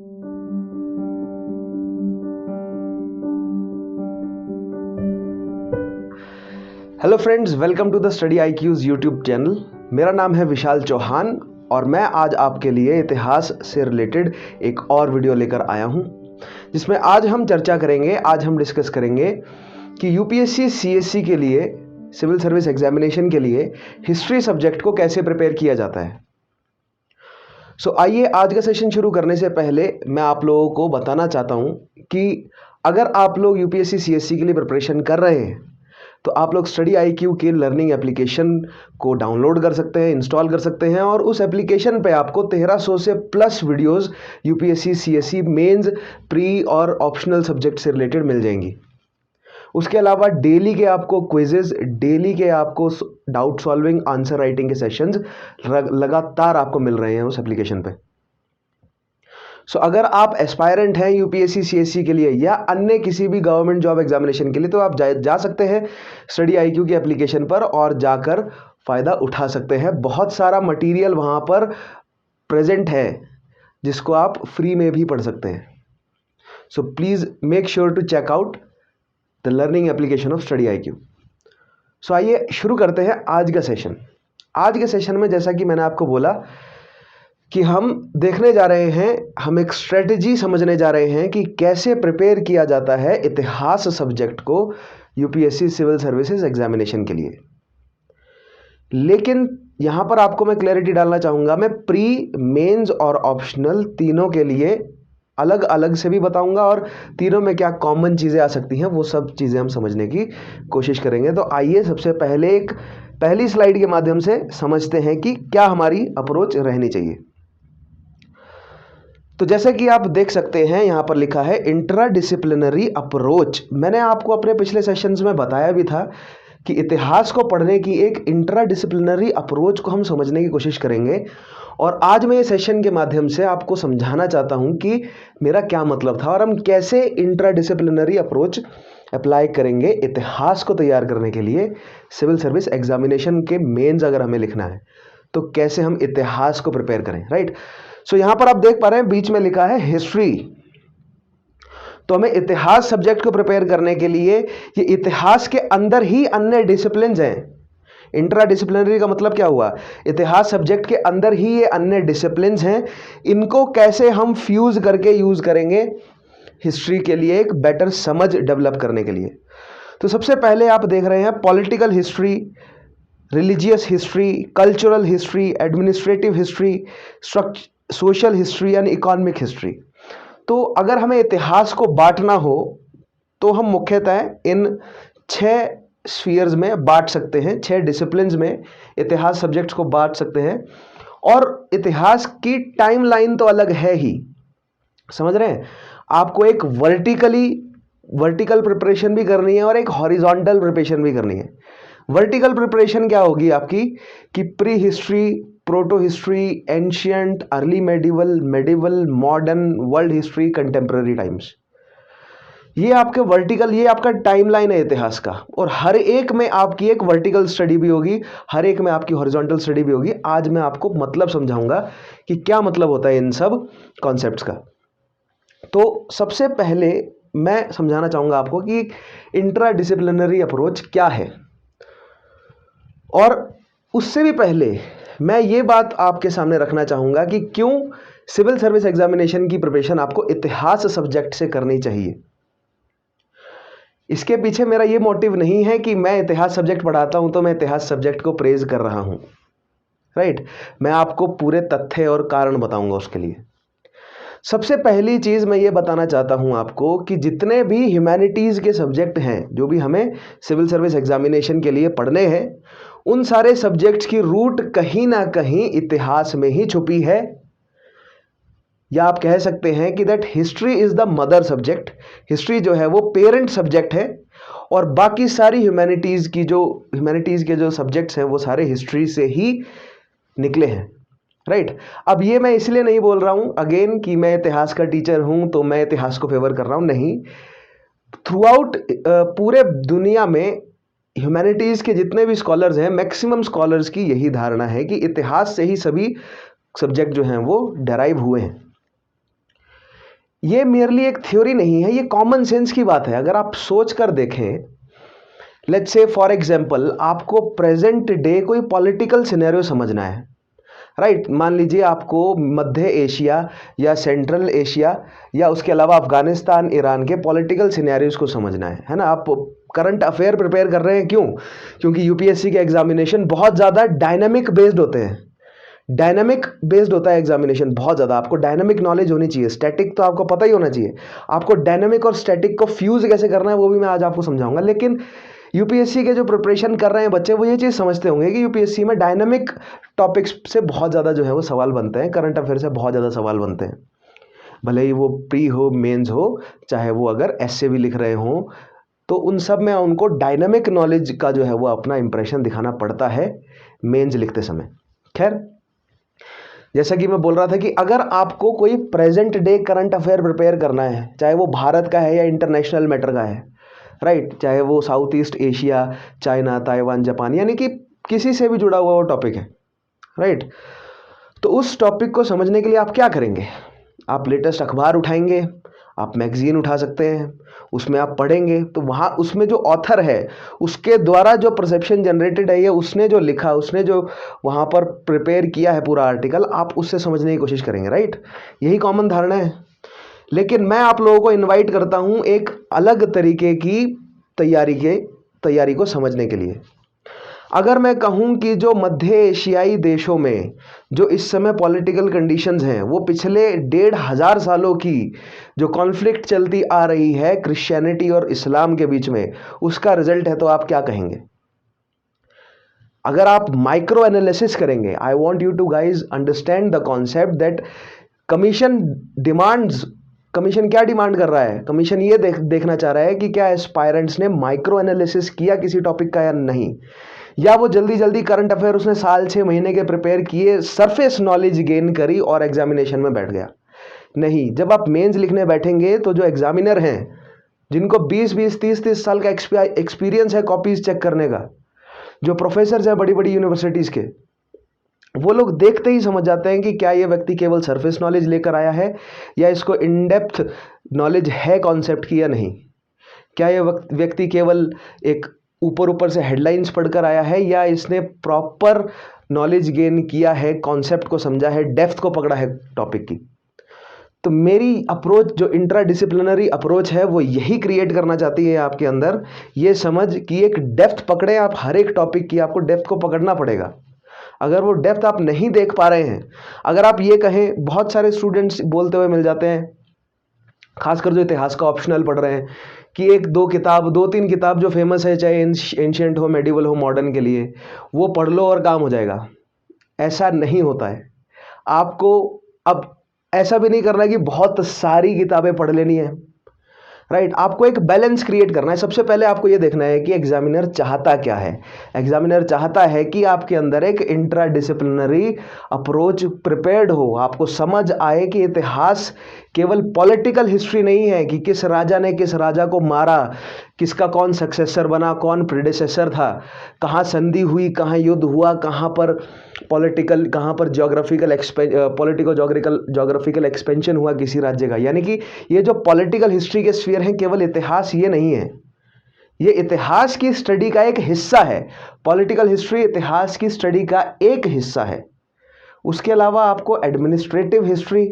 Hello friends, welcome to the study IQ's YouTube channel. मेरा नाम है विशाल चौहान और मैं आज आपके लिए इतिहास से रिलेटेड एक और वीडियो लेकर आया हूं, जिसमें आज हम चर्चा करेंगे, आज हम डिस्कस करेंगे कि यूपीएससी CSC के लिए, सिविल सर्विस एग्जामिनेशन के लिए हिस्ट्री सब्जेक्ट को कैसे प्रिपेयर किया जाता है। आइए आज का सेशन शुरू करने से पहले मैं आप लोगों को बताना चाहता हूं कि अगर आप लोग यूपीएससी CSC के लिए प्रिपरेशन कर रहे हैं तो आप लोग स्टडी IQ के लर्निंग एप्लीकेशन को डाउनलोड कर सकते हैं, इंस्टॉल कर सकते हैं और उस एप्लीकेशन पे आपको 1300 से plus videos UPSC CSC mains, pre और ऑप्शनल सब्जेक्ट से रिलेटेड मिल जाएंगी। उसके अलावा डेली के आपको क्विजेज, डेली के आपको डाउट सॉल्विंग, आंसर राइटिंग के सेशंस लगातार आपको मिल रहे हैं उस एप्लीकेशन पे। अगर आप एस्पायरेंट हैं यूपीएससी CSC के लिए या अन्य किसी भी गवर्नमेंट जॉब एग्जामिनेशन के लिए, तो आप जा सकते हैं स्टडी IQ की एप्लीकेशन पर और जाकर फ़ायदा उठा सकते हैं। बहुत सारा मटेरियल वहाँ पर प्रेजेंट है जिसको आप फ्री में भी पढ़ सकते हैं। Please make sure to check out the learning application of study IQ। आइए शुरू करते हैं आज का सेशन। आज के सेशन में जैसा कि मैंने आपको बोला कि हम देखने जा रहे हैं, हम एक स्ट्रेटजी समझने जा रहे हैं कि कैसे प्रिपेयर किया जाता है इतिहास सब्जेक्ट को यूपीएससी सिविल सर्विसेज एग्जामिनेशन के लिए। लेकिन यहाँ पर आपको मैं क्लैरिटी डालना चाहूँगा, मैं प्री, मेंस और ऑप्शनल तीनों के लिए अलग अलग से भी बताऊँगा और तीनों में क्या कॉमन चीज़ें आ सकती हैं वो सब चीज़ें हम समझने की कोशिश करेंगे। तो आइए सबसे पहले एक पहली स्लाइड के माध्यम से समझते हैं कि क्या हमारी अप्रोच रहनी चाहिए। तो जैसे कि आप देख सकते हैं यहाँ पर लिखा है इंट्रा डिसिप्लिनरी अप्रोच। मैंने आपको अपने पिछले सेशंस में बताया भी था कि इतिहास को पढ़ने की एक इंट्रा डिसिप्लिनरी अप्रोच को हम समझने की कोशिश करेंगे और आज मैं ये सेशन के माध्यम से आपको समझाना चाहता हूँ कि मेरा क्या मतलब था और हम कैसे इंट्रा डिसिप्लिनरी अप्रोच अप्लाई करेंगे इतिहास को तैयार करने के लिए। सिविल सर्विस एग्जामिनेशन के मेंस अगर हमें लिखना है तो कैसे हम इतिहास को प्रिपेयर करें, राइट। यहाँ पर आप देख पा रहे हैं बीच में लिखा है हिस्ट्री। तो हमें इतिहास सब्जेक्ट को प्रिपेयर करने के लिए ये इतिहास के अंदर ही अन्य डिसिप्लिन्स हैं। इंट्रा डिसिप्लिनरी का मतलब क्या हुआ? इतिहास सब्जेक्ट के अंदर ही ये अन्य डिसिप्लिन्स हैं। इनको कैसे हम फ्यूज करके यूज करेंगे हिस्ट्री के लिए एक बेटर समझ डेवलप करने के लिए। तो सबसे पहले आप देख रहे हैं political history, religious history, cultural history, administrative history, social history and economic history. तो अगर हमें इतिहास को बांटना हो तो हम मुख्यतः इन 6 स्फीयर्स में बांट सकते हैं, 6 डिसिप्लिन्स में इतिहास सब्जेक्ट्स को बांट सकते हैं। और इतिहास की टाइमलाइन तो अलग है ही, समझ रहे हैं। आपको एक वर्टिकल प्रिपरेशन भी करनी है और एक हॉरिजॉन्टल प्रिपरेशन भी करनी है। वर्टिकल प्रिपरेशन क्या होगी आपकी कि pre history, proto history, ancient, early medieval, modern, world history, contemporary times. ये आपके वर्टिकल, ये आपका टाइमलाइन है इतिहास का। और हर एक में आपकी एक वर्टिकल स्टडी भी होगी, हर एक में आपकी हॉरिजॉन्टल स्टडी भी होगी। आज मैं आपको मतलब समझाऊंगा कि क्या मतलब होता है इन सब कॉन्सेप्ट्स का। तो सबसे पहले मैं समझाना चाहूंगा आपको कि इंट्रा डिसिप्लिनरी अप्रोच क्या है। और उससे भी पहले मैं ये बात आपके सामने रखना चाहूँगा कि क्यों सिविल सर्विस एग्जामिनेशन की प्रिपरेशन आपको इतिहास सब्जेक्ट से करनी चाहिए। इसके पीछे मेरा ये मोटिव नहीं है कि मैं इतिहास सब्जेक्ट पढ़ाता हूँ तो मैं इतिहास सब्जेक्ट को प्रेज कर रहा हूँ, राइट। मैं आपको पूरे तथ्य और कारण बताऊँगा उसके लिए। सबसे पहली चीज़ मैं ये बताना चाहता हूँ आपको कि जितने भी ह्यूमैनिटीज़ के सब्जेक्ट हैं जो भी हमें सिविल सर्विस एग्जामिनेशन के लिए पढ़ने हैं, उन सारे सब्जेक्ट्स की रूट कहीं ना कहीं इतिहास में ही छुपी है। या आप कह सकते हैं कि that history is the mother subject. History जो है वो पेरेंट सब्जेक्ट है और बाकी सारी ह्यूमैनिटीज़ के जो सब्जेक्ट्स हैं वो सारे हिस्ट्री से ही निकले हैं, राइट। अब ये मैं इसलिए नहीं बोल रहा हूँ अगेन कि मैं इतिहास का टीचर हूँ तो मैं इतिहास को फेवर कर रहा हूँ, नहीं। थ्रू आउट पूरे दुनिया में ह्यूमैनिटीज़ के जितने भी स्कॉलर्स हैं, मैक्सिमम स्कॉलर्स की यही धारणा है कि इतिहास से ही सभी सब्जेक्ट जो हैं वो डेराइव हुए हैं। ये मेरली एक थ्योरी नहीं है, ये कॉमन सेंस की बात है। अगर आप सोच कर देखें, लेट्स से फॉर एग्जांपल आपको प्रेजेंट डे कोई पॉलिटिकल सिनेरियो समझना है, राइट। मान लीजिए आपको मध्य एशिया या सेंट्रल एशिया या उसके अलावा अफगानिस्तान ईरान के पॉलिटिकल सिनेरियोज को समझना है ना। आप करंट अफेयर प्रिपेयर कर रहे हैं, क्यों? क्योंकि यूपीएससी के एग्जामिनेशन बहुत ज़्यादा डायनामिक बेस्ड होते हैं। डायनामिक बेस्ड होता है एग्जामिनेशन बहुत ज़्यादा। आपको डायनामिक नॉलेज होनी चाहिए। स्टैटिक तो आपको पता ही होना चाहिए। आपको डायनामिक और स्टैटिक को फ्यूज कैसे करना है वो भी मैं आज आपको समझाऊंगा। लेकिन यूपीएससी के जो प्रिपरेशन कर रहे हैं बच्चे, वो ये चीज़ समझते होंगे कि यूपीएससी में डायनामिक टॉपिक्स से बहुत ज़्यादा जो है वो सवाल बनते हैं, करंट अफेयर से बहुत ज़्यादा सवाल बनते हैं। भले ही वो प्री हो, मेंस हो, चाहे वो अगर एसए भी लिख रहे हों, तो उन सब में उनको डायनामिक नॉलेज का जो है वो अपना इंप्रेशन दिखाना पड़ता है मेंस लिखते समय। खैर, जैसा कि मैं बोल रहा था कि अगर आपको कोई present day current affair prepare करना है, चाहे वो भारत का है या इंटरनेशनल मैटर का है, राइट, चाहे वो south east Asia, China, Taiwan, Japan, यानी कि किसी से भी जुड़ा हुआ वो टॉपिक है, राइट, तो उस टॉपिक को समझने के लिए आप क्या करेंगे? आप लेटेस्ट अखबार उठाएंगे, आप मैगजीन उठा सकते हैं, उसमें आप पढ़ेंगे, तो वहाँ उसमें जो ऑथर है उसके द्वारा जो परसेप्शन जनरेटेड है, या उसने जो लिखा, उसने जो वहाँ पर प्रिपेयर किया है पूरा आर्टिकल, आप उससे समझने की कोशिश करेंगे, राइट। यही कॉमन धारणा है। लेकिन मैं आप लोगों को इनवाइट करता हूँ एक अलग तरीके की तैयारी को समझने के लिए। अगर मैं कहूँ कि जो मध्य एशियाई देशों में जो इस समय पॉलिटिकल कंडीशंस हैं, वो पिछले 1500 सालों की जो कॉन्फ्लिक्ट चलती आ रही है क्रिश्चियनिटी और इस्लाम के बीच में, उसका रिजल्ट है, तो आप क्या कहेंगे? अगर आप माइक्रो एनालिसिस करेंगे, I want you to guys understand the concept that commission क्या डिमांड कर रहा है? कमीशन ये देखना चाह रहा है कि क्या एस्पायरेंट्स ने माइक्रो एनालिसिस किया किसी टॉपिक का या नहीं, या वो जल्दी जल्दी करंट अफेयर उसने साल 6 महीने के प्रिपेयर किए, सरफेस नॉलेज गेन करी और एग्जामिनेशन में बैठ गया। नहीं, जब आप मेंस लिखने बैठेंगे तो जो एग्जामिनर हैं, जिनको 20-20, 30-30 साल का एक्सपीरियंस है कॉपीज चेक करने का, जो प्रोफेसर हैं बड़ी बड़ी यूनिवर्सिटीज़ के, वो लोग देखते ही समझ जाते हैं कि क्या ये व्यक्ति केवल सरफेस नॉलेज लेकर आया है, या इसको इन डेप्थ नॉलेज है कॉन्सेप्ट की या नहीं। क्या ये व्यक्ति केवल एक ऊपर ऊपर से हेडलाइंस पढ़कर आया है, या इसने प्रॉपर नॉलेज गेन किया है, कॉन्सेप्ट को समझा है, डेप्थ को पकड़ा है टॉपिक की। तो मेरी अप्रोच जो इंट्रा डिसिप्लिनरी अप्रोच है, वो यही क्रिएट करना चाहती है आपके अंदर ये समझ कि एक डेप्थ पकड़े आप हर एक टॉपिक की। आपको डेप्थ को पकड़ना पड़ेगा। अगर वो डेप्थ आप नहीं देख पा रहे हैं, अगर आप ये कहें, बहुत सारे स्टूडेंट्स बोलते हुए मिल जाते हैं, खासकर जो इतिहास का ऑप्शनल पढ़ रहे हैं, कि 2-3 किताब जो फेमस है, चाहे एंशिएंट हो, मेडिवल हो, मॉडर्न के लिए, वो पढ़ लो और काम हो जाएगा। ऐसा नहीं होता है। आपको अब ऐसा भी नहीं करना कि बहुत सारी किताबें पढ़ लेनी है, राइट। आपको एक बैलेंस क्रिएट करना है। सबसे पहले आपको यह देखना है कि एग्जामिनर चाहता क्या है। एग्जामिनर चाहता है कि आपके अंदर एक इंट्रा डिसिप्लिनरी अप्रोच प्रिपेयर्ड हो, आपको समझ आए कि इतिहास केवल पॉलिटिकल हिस्ट्री नहीं है कि किस राजा ने किस राजा को मारा, किसका कौन सक्सेसर बना, कौन प्रेडिसेसर था, कहाँ संधि हुई, कहाँ युद्ध हुआ, कहाँ पर जोग्राफिकल एक्सपेंशन हुआ किसी राज्य का। यानी कि ये जो पॉलिटिकल हिस्ट्री के स्फीयर हैं, केवल इतिहास ये नहीं है, ये इतिहास की स्टडी का एक हिस्सा है। पॉलिटिकल हिस्ट्री इतिहास की स्टडी का एक हिस्सा है। उसके अलावा आपको administrative history,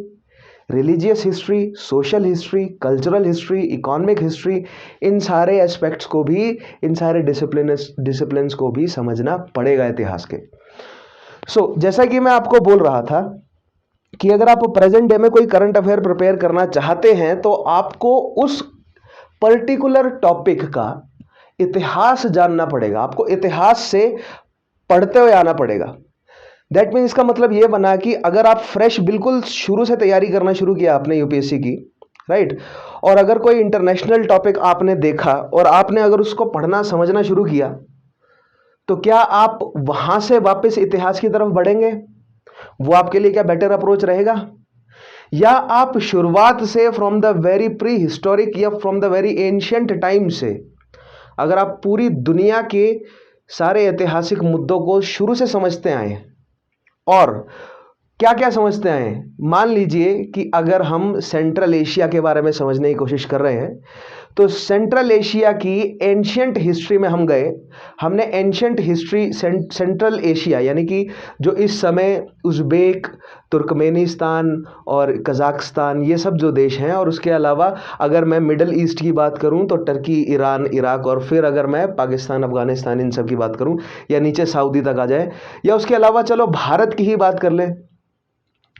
religious history, social history, cultural history, economic history, इन सारे एस्पेक्ट्स को भी, इन सारे डिसिप्लिन्स को भी समझना पड़ेगा इतिहास के। जैसा कि मैं आपको बोल रहा था कि अगर आप प्रेजेंट डे में कोई करंट अफेयर प्रिपेयर करना चाहते हैं, तो आपको उस पर्टिकुलर टॉपिक का इतिहास जानना पड़ेगा। आपको इतिहास से पढ़ते हुए आना पड़ेगा। दैट मीन्स इसका मतलब ये बना कि अगर आप फ्रेश बिल्कुल शुरू से तैयारी करना शुरू किया आपने यूपीएससी की, राइट, और अगर कोई इंटरनेशनल टॉपिक आपने देखा और आपने अगर उसको पढ़ना समझना शुरू किया, तो क्या आप वहां से वापस इतिहास की तरफ बढ़ेंगे? वो आपके लिए क्या बेटर अप्रोच रहेगा? या आप शुरुआत से from the very prehistoric या from the very ancient time से, अगर आप पूरी दुनिया के सारे ऐतिहासिक मुद्दों को शुरू से समझते आए और क्या क्या समझते हैं? मान लीजिए कि अगर हम सेंट्रल एशिया के बारे में समझने की कोशिश कर रहे हैं, तो सेंट्रल एशिया की एंशियंट हिस्ट्री में हम गए। हमने एंशियंट हिस्ट्री सेंट्रल एशिया यानी कि जो इस समय उज़्बेक, तुर्कमेनिस्तान और कज़ाकिस्तान ये सब जो देश हैं, और उसके अलावा अगर मैं मिडल ईस्ट की बात करूं तो टर्की, ईरान, इराक, और फिर अगर मैं पाकिस्तान, अफगानिस्तान इन सब की बात करूं, या नीचे सऊदी तक आ जाए, या उसके अलावा चलो भारत की ही बात कर लें,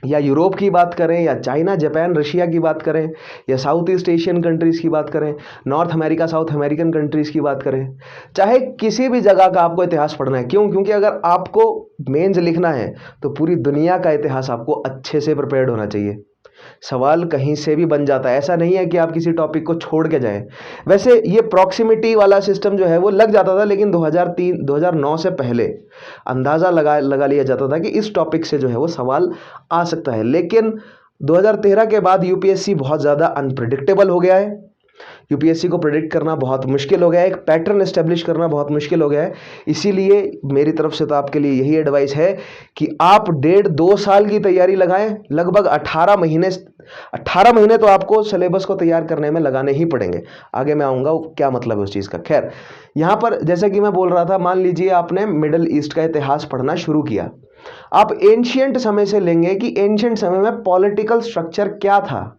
या यूरोप की बात करें, या चाइना, जापान, रशिया की बात करें, या साउथ ईस्ट एशियन कंट्रीज़ की बात करें, north America, south American countries की बात करें, चाहे किसी भी जगह का आपको इतिहास पढ़ना है। क्यों? क्योंकि अगर आपको मेंस लिखना है तो पूरी दुनिया का इतिहास आपको अच्छे से प्रिपेयर्ड होना चाहिए। सवाल कहीं से भी बन जाता है, ऐसा नहीं है कि आप किसी टॉपिक को छोड़ के जाएं। वैसे ये प्रॉक्सिमिटी वाला सिस्टम जो है वो लग जाता था, लेकिन 2009 से पहले अंदाज़ा लगा लिया जाता था कि इस टॉपिक से जो है वो सवाल आ सकता है। लेकिन 2013 के बाद यूपीएससी बहुत ज़्यादा अनप्रिडिक्टेबल हो गया है। यूपीएससी को प्रेडिक्ट करना बहुत मुश्किल हो गया है, एक पैटर्न एस्टेब्लिश करना बहुत मुश्किल हो गया है। इसीलिए मेरी तरफ से तो आपके लिए यही एडवाइस है कि आप 1.5-2 साल की तैयारी लगाएं। लगभग 18 महीने तो आपको सिलेबस को तैयार करने में लगाने ही पड़ेंगे। आगे मैं आऊँगा क्या मतलब है उस चीज़ का। खैर, यहाँ पर जैसे कि मैं बोल रहा था, मान लीजिए आपने मिडल ईस्ट का इतिहास पढ़ना शुरू किया। आप एंशियंट समय से लेंगे कि एंशियंट समय में पॉलिटिकल स्ट्रक्चर क्या था।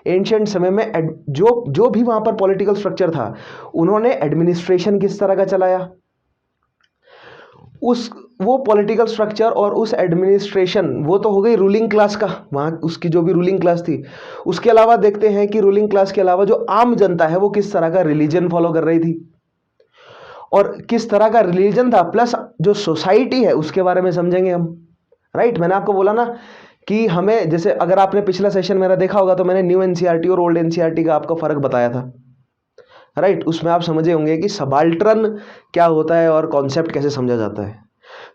एंशियंट समय में जो भी वहां पर पॉलिटिकल स्ट्रक्चर था, उन्होंने एडमिनिस्ट्रेशन किस तरह का चलाया, वो पॉलिटिकल स्ट्रक्चर और उस एडमिनिस्ट्रेशन, वो तो हो गई रूलिंग क्लास का, वहां उसकी जो भी रूलिंग क्लास थी। उसके अलावा देखते हैं कि रूलिंग क्लास के अलावा जो आम जनता है वो किस तरह का रिलीजन फॉलो कर रही थी और किस तरह का रिलीजन था, प्लस जो सोसाइटी है उसके बारे में समझेंगे हम। राइट, मैंने आपको बोला ना कि हमें, जैसे अगर आपने पिछला सेशन मेरा देखा होगा तो मैंने न्यू एनसीईआरटी और ओल्ड एनसीईआरटी का आपको फ़र्क बताया था। राइट, उसमें आप समझे होंगे कि सबाल्टर्न क्या होता है और कॉन्सेप्ट कैसे समझा जाता है।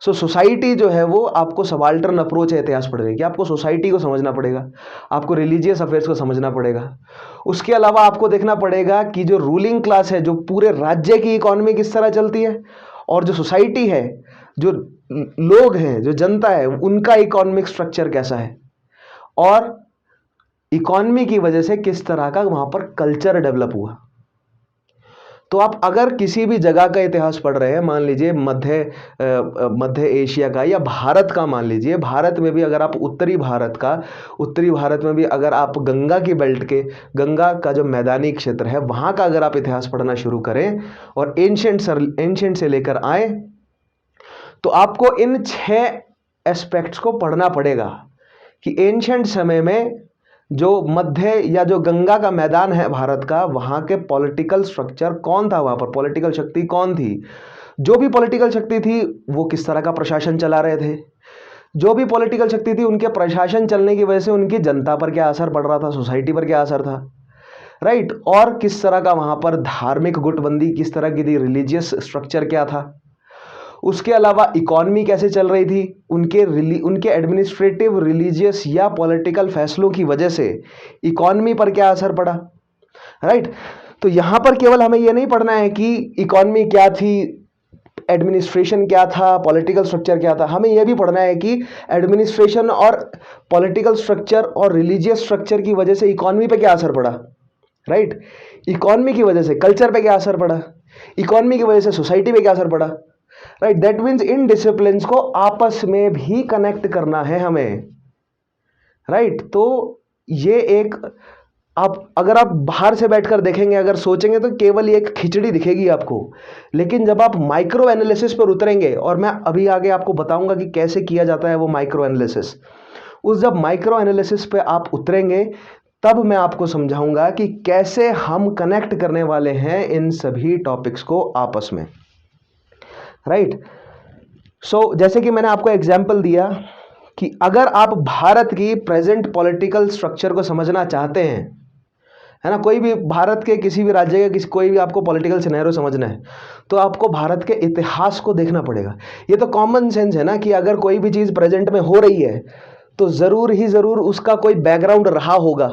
सोसाइटी जो है वो आपको सबाल्टर्न अप्रोच है इतिहास पढ़ने की। आपको सोसाइटी को समझना पड़ेगा, आपको रिलीजियस अफेयर्स को समझना पड़ेगा। उसके अलावा आपको देखना पड़ेगा कि जो रूलिंग क्लास है, जो पूरे राज्य की इकॉनमी किस तरह चलती है, और जो सोसाइटी है, जो लोग हैं, जो जनता है, उनका इकोनॉमिक स्ट्रक्चर कैसा है, और इकोनॉमी की वजह से किस तरह का वहां पर कल्चर डेवलप हुआ। तो आप अगर किसी भी जगह का इतिहास पढ़ रहे हैं, मान लीजिए मध्य एशिया का या भारत का, मान लीजिए भारत में भी अगर आप उत्तरी भारत में भी अगर आप गंगा की बेल्ट के, गंगा का जो मैदानी क्षेत्र है वहां का अगर आप इतिहास पढ़ना शुरू करें और एंशिएंट से लेकर आए, तो आपको इन 6 एस्पेक्ट्स को पढ़ना पड़ेगा कि एंशिएंट समय में जो मध्य या जो गंगा का मैदान है भारत का, वहां के पॉलिटिकल स्ट्रक्चर कौन था, वहां पर पॉलिटिकल शक्ति कौन थी, जो भी पॉलिटिकल शक्ति थी वो किस तरह का प्रशासन चला रहे थे, जो भी पॉलिटिकल शक्ति थी उनके प्रशासन चलने की वजह से उनकी जनता पर क्या असर पड़ रहा था, सोसाइटी पर क्या असर था। राइट, और किस तरह का वहां पर धार्मिक गुटबंदी किस तरह की थी, रिलीजियस स्ट्रक्चर क्या था। उसके अलावा इकॉनमी कैसे चल रही थी, उनके एडमिनिस्ट्रेटिव, रिलीजियस या पॉलिटिकल फैसलों की वजह से इकॉनमी पर क्या असर पड़ा। राइट, तो यहां पर केवल हमें यह नहीं पढ़ना है कि इकॉनमी क्या थी, एडमिनिस्ट्रेशन क्या था, पॉलिटिकल स्ट्रक्चर क्या था, हमें यह भी पढ़ना है कि एडमिनिस्ट्रेशन और पॉलिटिकल स्ट्रक्चर और रिलीजियस स्ट्रक्चर की वजह से इकॉनमी पे क्या असर पड़ा। राइट, इकॉनमी की वजह से कल्चर पे क्या असर पड़ा, इकॉनमी की वजह से सोसाइटी पे क्या असर पड़ा। Right, that means in disciplines को आपस में भी कनेक्ट करना है हमें। राइट, तो ये एक, अगर आप बाहर से बैठकर देखेंगे, अगर सोचेंगे तो केवल एक खिचड़ी दिखेगी आपको, लेकिन जब आप माइक्रो एनालिसिस पर उतरेंगे, और मैं अभी आगे आपको बताऊंगा कि कैसे किया जाता है वो माइक्रो एनालिसिस, जब माइक्रो एनालिसिस पे आप उतरेंगे तब मैं आपको समझाऊंगा कि कैसे हम कनेक्ट करने वाले हैं इन सभी टॉपिक्स को आपस में। राइट, सो जैसे कि मैंने आपको एग्जाम्पल दिया कि अगर आप भारत की प्रेजेंट पॉलिटिकल स्ट्रक्चर को समझना चाहते हैं, है ना, कोई भी भारत के किसी भी राज्य का कोई भी आपको पॉलिटिकल सिनेरियो समझना है तो आपको भारत के इतिहास को देखना पड़ेगा। ये तो कॉमन सेंस है ना कि अगर कोई भी चीज़ प्रेजेंट में हो रही है तो ज़रूर ही ज़रूर उसका कोई बैकग्राउंड रहा होगा।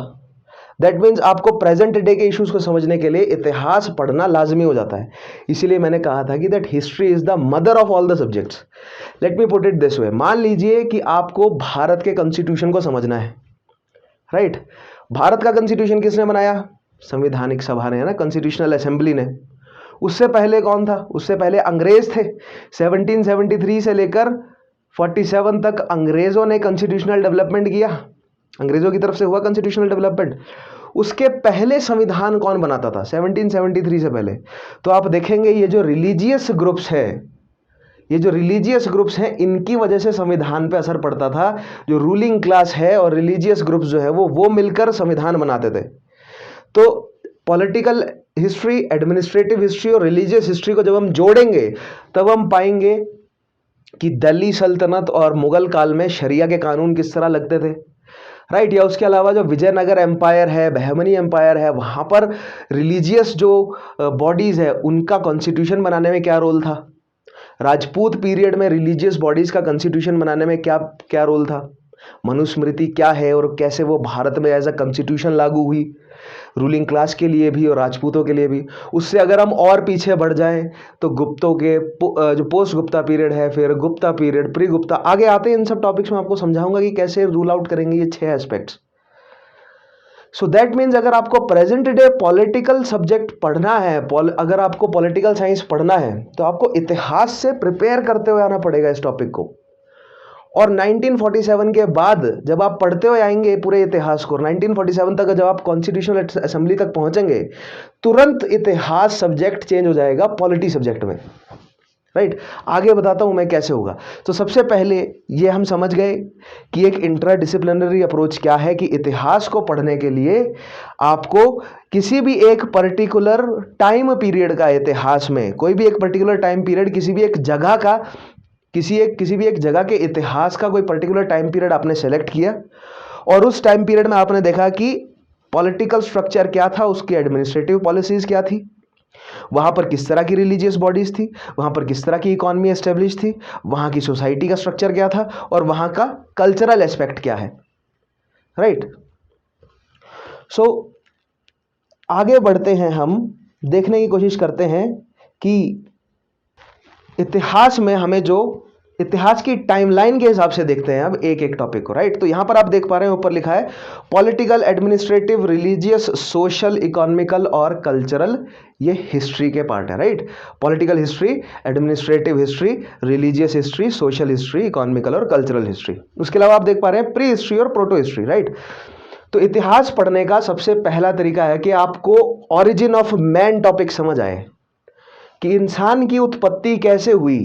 दैट मीन्स आपको प्रेजेंट डे के इश्यूज को समझने के लिए इतिहास पढ़ना लाजमी हो जाता है। इसीलिए मैंने कहा था कि that history is the mother of all the subjects. Let me put it this way, मान लीजिए कि आपको भारत के कॉन्स्टिट्यूशन को समझना है, राइट? भारत का कॉन्स्टिट्यूशन किसने बनाया? संवैधानिक सभा ने, है ना, कॉन्स्टिट्यूशनल असेंबली ने। उससे पहले कौन था? उससे पहले अंग्रेज थे। 1773 से लेकर 47 तक अंग्रेजों ने कॉन्स्टिट्यूशनल डेवलपमेंट किया, अंग्रेजों की तरफ से हुआ कॉन्स्टिट्यूशनल डेवलपमेंट। उसके पहले संविधान कौन बनाता था 1773 से पहले? तो आप देखेंगे ये जो रिलीजियस ग्रुप्स है, ये जो रिलीजियस ग्रुप्स हैं, इनकी वजह से संविधान पे असर पड़ता था। जो रूलिंग क्लास है और रिलीजियस ग्रुप्स जो है वो मिलकर संविधान बनाते थे। तो पॉलिटिकल हिस्ट्री, एडमिनिस्ट्रेटिव हिस्ट्री और रिलीजियस हिस्ट्री को जब हम जोड़ेंगे तब हम पाएंगे कि दिल्ली सल्तनत और मुगल काल में शरिया के कानून किस तरह लगते थे, राइट? या उसके अलावा जो विजयनगर एम्पायर है, बहमनी एम्पायर है, वहाँ पर रिलीजियस जो बॉडीज़ है उनका कॉन्स्टिट्यूशन बनाने में क्या रोल था? राजपूत पीरियड में रिलीजियस बॉडीज़ का कॉन्स्टिट्यूशन बनाने में क्या क्या रोल था? मनुस्मृति क्या है और कैसे वो भारत में एज अ कॉन्स्टिट्यूशन लागू हुई, रूलिंग क्लास के लिए भी और राजपूतों के लिए भी। उससे अगर हम और पीछे बढ़ जाएं तो गुप्तों के जो पोस्ट गुप्ता पीरियड है, फिर गुप्ता पीरियड, प्री गुप्ता, आगे आते हैं। इन सब टॉपिक्स में आपको समझाऊंगा कि कैसे रूल आउट करेंगे ये 6 एस्पेक्ट्स। सो दैट मीन्स अगर आपको प्रेजेंट डे पॉलिटिकल सब्जेक्ट पढ़ना है, अगर आपको पॉलिटिकल साइंस पढ़ना है, तो आपको इतिहास से प्रिपेयर करते हुए आना पड़ेगा इस टॉपिक को। और 1947 के बाद जब आप पढ़ते हुए आएंगे पूरे इतिहास को, 1947 तक जब आप कॉन्स्टिट्यूशनल असेंबली तक पहुंचेंगे, तुरंत इतिहास सब्जेक्ट चेंज हो जाएगा पॉलिटी सब्जेक्ट में, राइट? आगे बताता हूं मैं कैसे होगा। तो सबसे पहले ये हम समझ गए कि एक इंट्रा डिसिप्लिनरी अप्रोच क्या है, कि इतिहास को पढ़ने के लिए आपको किसी भी एक पर्टिकुलर टाइम पीरियड का, इतिहास में कोई भी एक पर्टिकुलर टाइम पीरियड, किसी भी एक जगह का, किसी भी एक जगह के इतिहास का कोई पर्टिकुलर टाइम पीरियड आपने सेलेक्ट किया और उस टाइम पीरियड में आपने देखा कि पॉलिटिकल स्ट्रक्चर क्या था, उसकी एडमिनिस्ट्रेटिव पॉलिसीज क्या थी, वहां पर किस तरह की रिलीजियस बॉडीज थी, वहां पर किस तरह की इकोनॉमी एस्टेब्लिश थी, वहां की सोसाइटी का स्ट्रक्चर क्या था और वहां का कल्चरल एस्पेक्ट क्या है, राइट? सो आगे बढ़ते हैं, हम देखने की कोशिश करते हैं कि इतिहास में हमें जो इतिहास की टाइमलाइन के हिसाब से देखते हैं अब एक एक टॉपिक को, राइट? तो यहां पर आप देख पा रहे हैं ऊपर लिखा है political, administrative, religious, social, economical और कल्चरल। ये हिस्ट्री के पार्ट है, right? Political history, administrative history, religious history, social history, economical और कल्चरल हिस्ट्री। उसके अलावा आप देख पा रहे हैं प्री हिस्ट्री और प्रोटो हिस्ट्री, राइट? तो इतिहास पढ़ने का सबसे पहला तरीका है कि आपको ऑरिजिन ऑफ मैन टॉपिक समझ आए कि इंसान की उत्पत्ति कैसे हुई,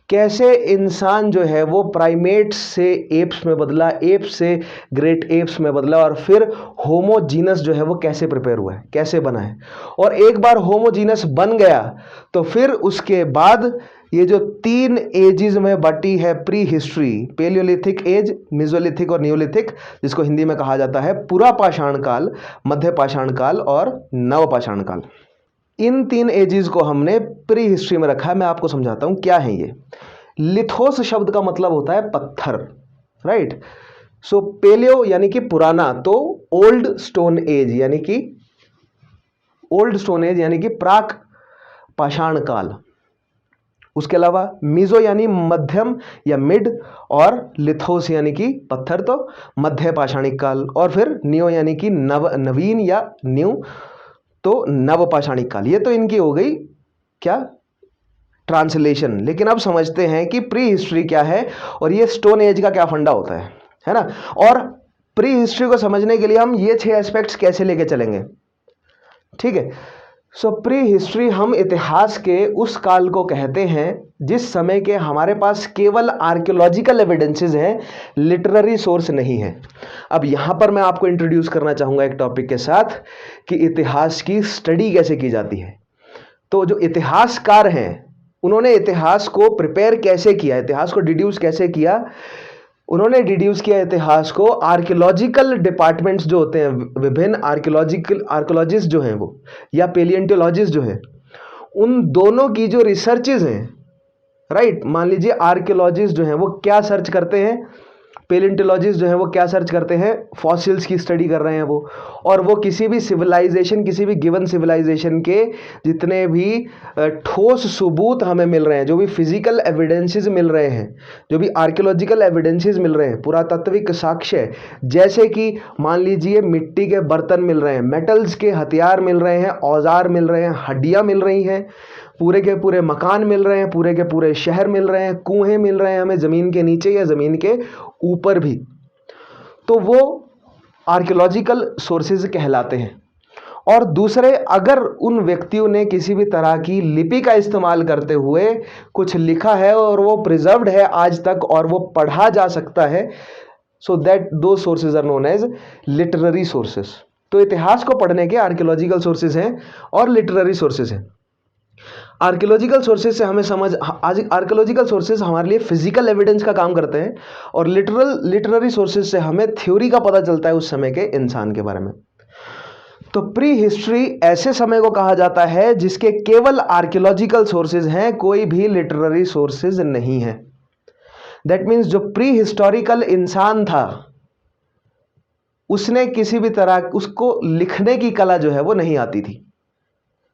कैसे इंसान जो है वो प्राइमेट्स से एप्स में बदला, एप्स से ग्रेट एप्स में बदला और फिर होमोजीनस जो है वो कैसे प्रिपेयर हुआ है, कैसे बना है। और एक बार होमोजीनस बन गया तो फिर उसके बाद ये जो 3 एजेस में बटी है pre history, palaeolithic age, mesolithic और नियोलिथिक, जिसको हिंदी में कहा जाता है पुरा पाषाण काल, मध्य पाषाण काल और नव पाषाण काल। इन 3 एजेस को हमने प्री हिस्ट्री में रखा है। मैं आपको समझाता हूं क्या है ये। लिथोस शब्द का मतलब होता है पत्थर, राइट? सो पेलियो यानी कि पुराना, तो ओल्ड स्टोन एज यानी कि प्राक पाषाण काल। उसके अलावा मीजो यानी मध्यम या मिड, और लिथोस यानी कि पत्थर, तो मध्य पाषाणिक काल। और फिर नियो यानी कि नवीन या न्यू, तो नवपाषाणिक काल। ये तो इनकी हो गई क्या ट्रांसलेशन। लेकिन अब समझते हैं कि प्री हिस्ट्री क्या है और ये स्टोन एज का क्या फंडा होता है ना? और प्री हिस्ट्री को समझने के लिए हम ये 6 एस्पेक्ट्स कैसे लेके चलेंगे, ठीक है? सो प्री हिस्ट्री हम इतिहास के उस काल को कहते हैं जिस समय के हमारे पास केवल आर्कियोलॉजिकल एविडेंसेस हैं, लिटरेरी सोर्स नहीं है। अब यहां पर मैं आपको इंट्रोड्यूस करना चाहूंगा एक टॉपिक के साथ कि इतिहास की स्टडी कैसे की जाती है। तो जो इतिहासकार हैं उन्होंने इतिहास को प्रिपेयर कैसे किया, इतिहास को डिड्यूस कैसे किया? उन्होंने डिड्यूस किया इतिहास को आर्कियोलॉजिकल डिपार्टमेंट्स जो होते हैं, विभिन्न आर्कियोलॉजिस्ट जो हैं वो, या पेलियंटोलॉजिस्ट जो हैं, उन दोनों की जो रिसर्चेज हैं, राइट? मान लीजिए आर्कियोलॉजिस्ट जो हैं वो क्या सर्च करते हैं, पेलेंटोलॉजिस्ट जो है वो क्या सर्च करते हैं, फॉसिल्स की स्टडी कर रहे हैं वो, और वो किसी भी सिविलाइजेशन, किसी भी गिवन सिविलाइजेशन के जितने भी ठोस सबूत हमें मिल रहे हैं, जो भी फिजिकल एविडेंसेस मिल रहे हैं, जो भी आर्कियोलॉजिकल एविडेंसेस मिल रहे हैं, पुरातात्विक साक्ष्य, जैसे कि मान लीजिए मिट्टी के बर्तन मिल रहे हैं, मेटल्स के हथियार मिल रहे हैं, औजार मिल रहे हैं, हड्डियां मिल रही हैं, पूरे के पूरे मकान मिल रहे हैं, पूरे के पूरे शहर मिल रहे हैं, कुएं मिल रहे हैं हमें ज़मीन के नीचे या ज़मीन के ऊपर भी, तो वो आर्कियोलॉजिकल सोर्सेज कहलाते हैं। और दूसरे, अगर उन व्यक्तियों ने किसी भी तरह की लिपि का इस्तेमाल करते हुए कुछ लिखा है और वो प्रिजर्व्ड है आज तक और वो पढ़ा जा सकता है, सो दैट दो sources are known as literary sources. तो इतिहास को पढ़ने के आर्कियोलॉजिकल सोर्सेज हैं और लिटरेरी सोर्सेज हैं। आर्कियोलॉजिकल सोर्सेज से हमें समझ, आज आर्कियोलॉजिकल सोर्सेज हमारे लिए फिजिकल एविडेंस का काम करते हैं, और लिटरेरी सोर्सेज से हमें थ्योरी का पता चलता है उस समय के इंसान के बारे में। तो प्री हिस्ट्री ऐसे समय को कहा जाता है जिसके केवल आर्कियोलॉजिकल सोर्सेज हैं, कोई भी लिटरेरी सोर्सेज नहीं है। दैट मीन्स जो प्री हिस्टोरिकल इंसान था उसने किसी भी तरह, उसको लिखने की कला जो है वो नहीं आती थी,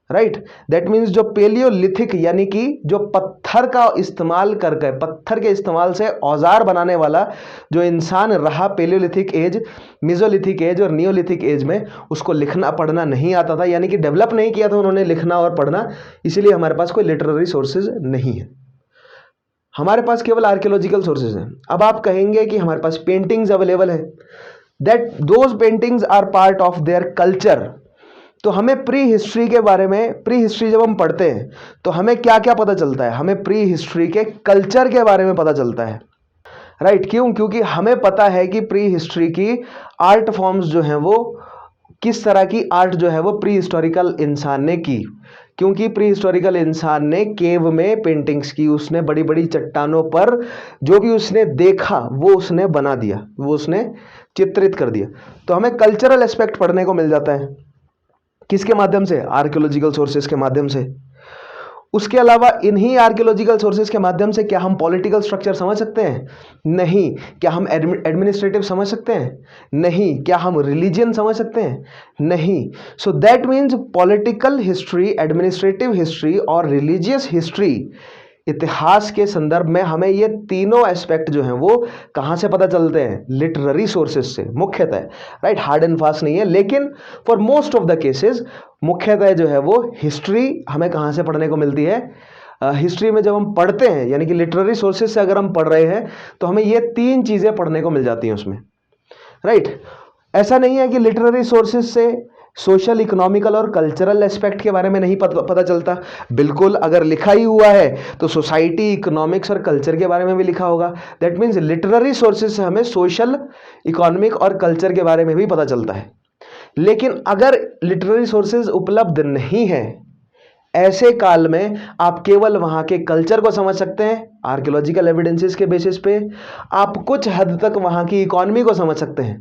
राइट। दैट मीन्स जो पेलियोलिथिक यानी कि जो पत्थर का इस्तेमाल करके, पत्थर के इस्तेमाल से औजार बनाने वाला जो इंसान रहा पेलियोलिथिक एज, मेसोलिथिक एज और नियोलिथिक एज में, उसको लिखना पढ़ना नहीं आता था, यानी कि डेवलप नहीं किया था उन्होंने लिखना और पढ़ना, इसीलिए हमारे पास कोई लिटरेरी सोर्सेज नहीं है, हमारे पास केवल आर्कियोलॉजिकल सोर्सेज हैं। अब आप कहेंगे कि हमारे पास पेंटिंग्स अवेलेबल है, that those paintings are part of their culture. तो हमें प्री हिस्ट्री के बारे में, प्री हिस्ट्री जब हम पढ़ते हैं तो हमें क्या क्या पता चलता है, हमें प्री हिस्ट्री के कल्चर के बारे में पता चलता है, राइट। क्यों? क्योंकि हमें पता है कि प्री हिस्ट्री की आर्ट फॉर्म्स जो हैं वो किस तरह की आर्ट जो है वो प्री हिस्टोरिकल इंसान ने की, क्योंकि प्री हिस्टोरिकल इंसान ने केव में पेंटिंग्स की, उसने बड़ी बड़ी चट्टानों पर जो भी उसने देखा वो उसने बना दिया, वो उसने चित्रित कर दिया। तो हमें कल्चरल एस्पेक्ट पढ़ने को मिल जाता है, किसके माध्यम से? आर्कियोलॉजिकल सोर्सेज के माध्यम से। उसके अलावा इन्हीं आर्कियोलॉजिकल सोर्सेज के माध्यम से क्या हम पॉलिटिकल स्ट्रक्चर समझ सकते हैं? नहीं। क्या हम एडमिनिस्ट्रेटिव समझ सकते हैं? नहीं। क्या हम रिलीजियन समझ सकते हैं? नहीं। So that means political history, administrative history और रिलीजियस हिस्ट्री, इतिहास के संदर्भ में हमें ये तीनों एस्पेक्ट जो हैं वो कहाँ से पता चलते हैं? लिटरेरी सोर्सेज से मुख्यतः, राइट। हार्ड एंड फास्ट नहीं है, लेकिन for most of the cases मुख्यतः जो है वो हिस्ट्री हमें कहाँ से पढ़ने को मिलती है? हिस्ट्री में जब हम पढ़ते हैं, यानी कि लिटरेरी सोर्सेज से अगर हम पढ़ रहे हैं तो हमें ये तीन चीज़ें पढ़ने को मिल जाती हैं उसमें, राइट। ऐसा नहीं है कि लिटरेरी सोर्सेज से सोशल, इकोनॉमिकल और कल्चरल एस्पेक्ट के बारे में नहीं पता चलता। बिल्कुल, अगर लिखा ही हुआ है तो सोसाइटी, इकोनॉमिक्स और कल्चर के बारे में भी लिखा होगा। दैट मीन्स लिटरेरी सोर्सेज से हमें सोशल, इकोनॉमिक और कल्चर के बारे में भी पता चलता है। लेकिन अगर लिटरेरी सोर्सेज उपलब्ध नहीं है, ऐसे काल में आप केवल वहाँ के कल्चर को समझ सकते हैं आर्कियोलॉजिकल एविडेंसेस के बेसिस पे, आप कुछ हद तक वहाँ की इकॉनमी को समझ सकते हैं।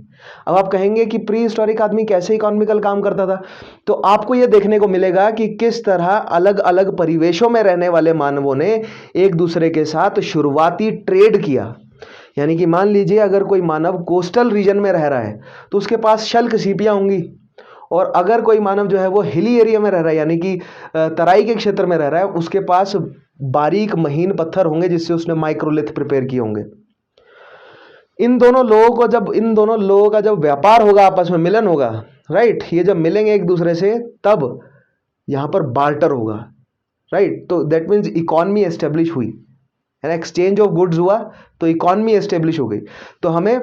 अब आप कहेंगे कि प्री हिस्टोरिक आदमी कैसे इकोनॉमिकल काम करता था, तो आपको ये देखने को मिलेगा कि किस तरह अलग अलग परिवेशों में रहने वाले मानवों ने एक दूसरे के साथ शुरुआती ट्रेड किया। यानी कि मान लीजिए अगर कोई मानव कोस्टल रीजन में रह रहा है तो उसके पास शल्क सीपियाँ होंगी, और अगर कोई मानव जो है वो हिली एरिया में रह रहा है, यानी कि तराई के क्षेत्र में रह रहा है, उसके पास बारीक महीन पत्थर होंगे जिससे उसने माइक्रोलिथ प्रिपेयर किए होंगे। इन दोनों लोगों का जब व्यापार होगा, आपस में मिलन होगा, राइट, ये जब मिलेंगे एक दूसरे से तब यहाँ पर बार्टर होगा, राइट। तो दैट मीन्स इकॉनमी एस्टेब्लिश हुई, एक्सचेंज ऑफ गुड्स हुआ तो इकॉनमी एस्टेब्लिश हो गई। तो हमें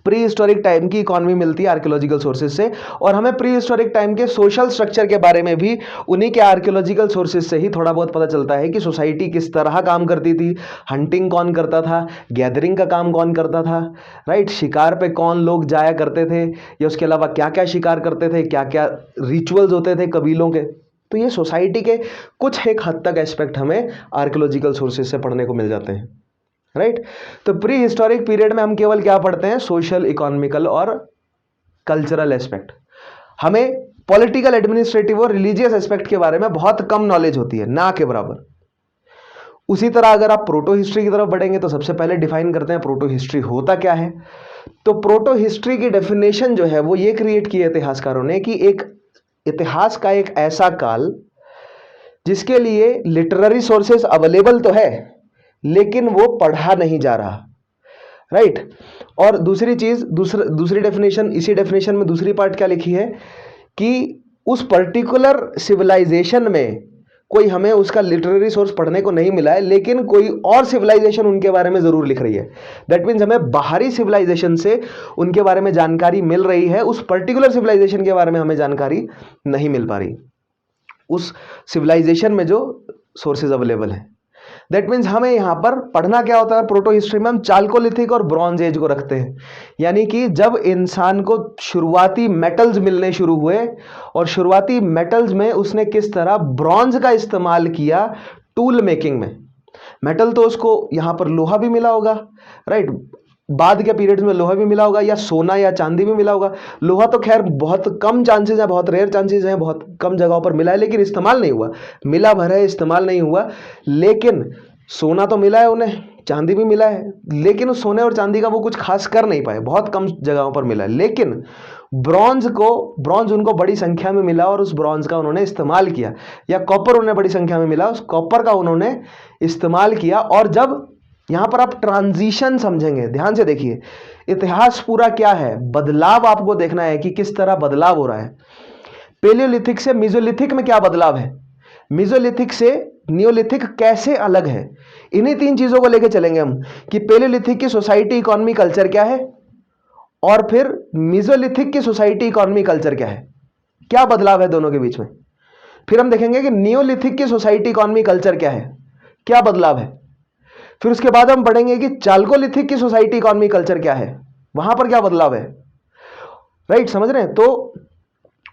प्री हिस्टोरिक टाइम की इकॉनमी मिलती है आर्कियोलॉजिकल सोर्सेज से, और हमें प्री हिस्टोरिक टाइम के सोशल स्ट्रक्चर के बारे में भी उन्हीं के आर्कियोलॉजिकल सोर्सेज से ही थोड़ा बहुत पता चलता है कि सोसाइटी किस तरह काम करती थी, हंटिंग कौन करता था, गैदरिंग का काम कौन करता था, राइट, शिकार पे कौन लोग जाया करते थे, या उसके अलावा क्या क्या शिकार करते थे, क्या क्या रिचुअल्स होते थे कबीलों के। तो ये सोसाइटी के कुछ एक हद तक एस्पेक्ट हमें आर्कियोलॉजिकल सोर्सेज से पढ़ने को मिल जाते हैं, राइट। तो प्री हिस्टोरिक पीरियड में हम केवल क्या पढ़ते हैं? सोशल, इकोनॉमिकल और कल्चरल एस्पेक्ट। हमें पॉलिटिकल, एडमिनिस्ट्रेटिव और रिलीजियस एस्पेक्ट के बारे में बहुत कम नॉलेज होती है, ना के बराबर। उसी तरह अगर आप प्रोटो हिस्ट्री की तरफ बढ़ेंगे तो सबसे पहले डिफाइन करते हैं प्रोटो हिस्ट्री होता क्या है। तो प्रोटो हिस्ट्री की डेफिनेशन जो है वो ये क्रिएट की है इतिहासकारों ने कि एक इतिहास का एक ऐसा काल जिसके लिए लिटरेरी सोर्सेस अवेलेबल तो है लेकिन वो पढ़ा नहीं जा रहा, राइट। और दूसरी चीज, दूसरी डेफिनेशन, इसी डेफिनेशन में दूसरी पार्ट क्या लिखी है कि उस पर्टिकुलर सिविलाइजेशन में कोई हमें उसका लिटरेरी सोर्स पढ़ने को नहीं मिला है लेकिन कोई और सिविलाइजेशन उनके बारे में जरूर लिख रही है। दैट मीन्स हमें बाहरी सिविलाइजेशन से उनके बारे में जानकारी मिल रही है, उस पर्टिकुलर सिविलाइजेशन के बारे में हमें जानकारी नहीं मिल पा रही, उस सिविलाइजेशन में जो सोर्सेज अवेलेबल हैं। दैट मीन्स हमें यहाँ पर पढ़ना क्या होता है प्रोटो हिस्ट्री में, हम चाल्कोलिथिक और ब्रॉन्ज एज को रखते हैं। यानी कि जब इंसान को शुरुआती मेटल्स मिलने शुरू हुए और शुरुआती मेटल्स में उसने किस तरह ब्रॉन्ज का इस्तेमाल किया टूल मेकिंग में। मेटल तो उसको यहाँ पर लोहा भी मिला होगा, राइट, बाद के पीरियड्स में लोहा भी मिला होगा या सोना या चांदी भी मिला होगा। लोहा तो खैर बहुत कम चांसेस है, बहुत रेयर चांसेस हैं, बहुत कम जगहों पर मिला है लेकिन इस्तेमाल नहीं हुआ, मिला भर है इस्तेमाल नहीं हुआ। लेकिन सोना तो मिला है उन्हें, चांदी भी मिला है, लेकिन उस सोने और चांदी का वो कुछ खास कर नहीं पाए, बहुत कम जगहों पर मिला है। लेकिन ब्रॉन्ज उनको बड़ी संख्या में मिला और उस ब्रॉन्ज का उन्होंने इस्तेमाल किया, या कॉपर उन्हें बड़ी संख्या में मिला, उस कॉपर का उन्होंने इस्तेमाल किया। और जब यहां पर आप ट्रांजिशन समझेंगे, ध्यान से देखिए, इतिहास पूरा क्या है, बदलाव आपको देखना है कि किस तरह बदलाव हो रहा है। पेलियोलिथिक से मीजोलिथिक में क्या बदलाव है, मीजोलिथिक से नियोलिथिक कैसे अलग है, इन्हीं तीन चीजों को लेकर चलेंगे हम कि पेलियोलिथिक की सोसाइटी इकोनॉमी कल्चर क्या है और फिर मीजोलिथिक की सोसाइटी इकोनॉमी कल्चर क्या है, क्या बदलाव है दोनों के बीच में। फिर हम देखेंगे कि नियोलिथिक की सोसाइटी इकोनॉमी कल्चर क्या है, क्या बदलाव है। फिर उसके बाद हम पढ़ेंगे कि चाल्कोलिथिक की सोसाइटी इकोनॉमी कल्चर क्या है, वहां पर क्या बदलाव है, राइट, समझ रहे हैं। तो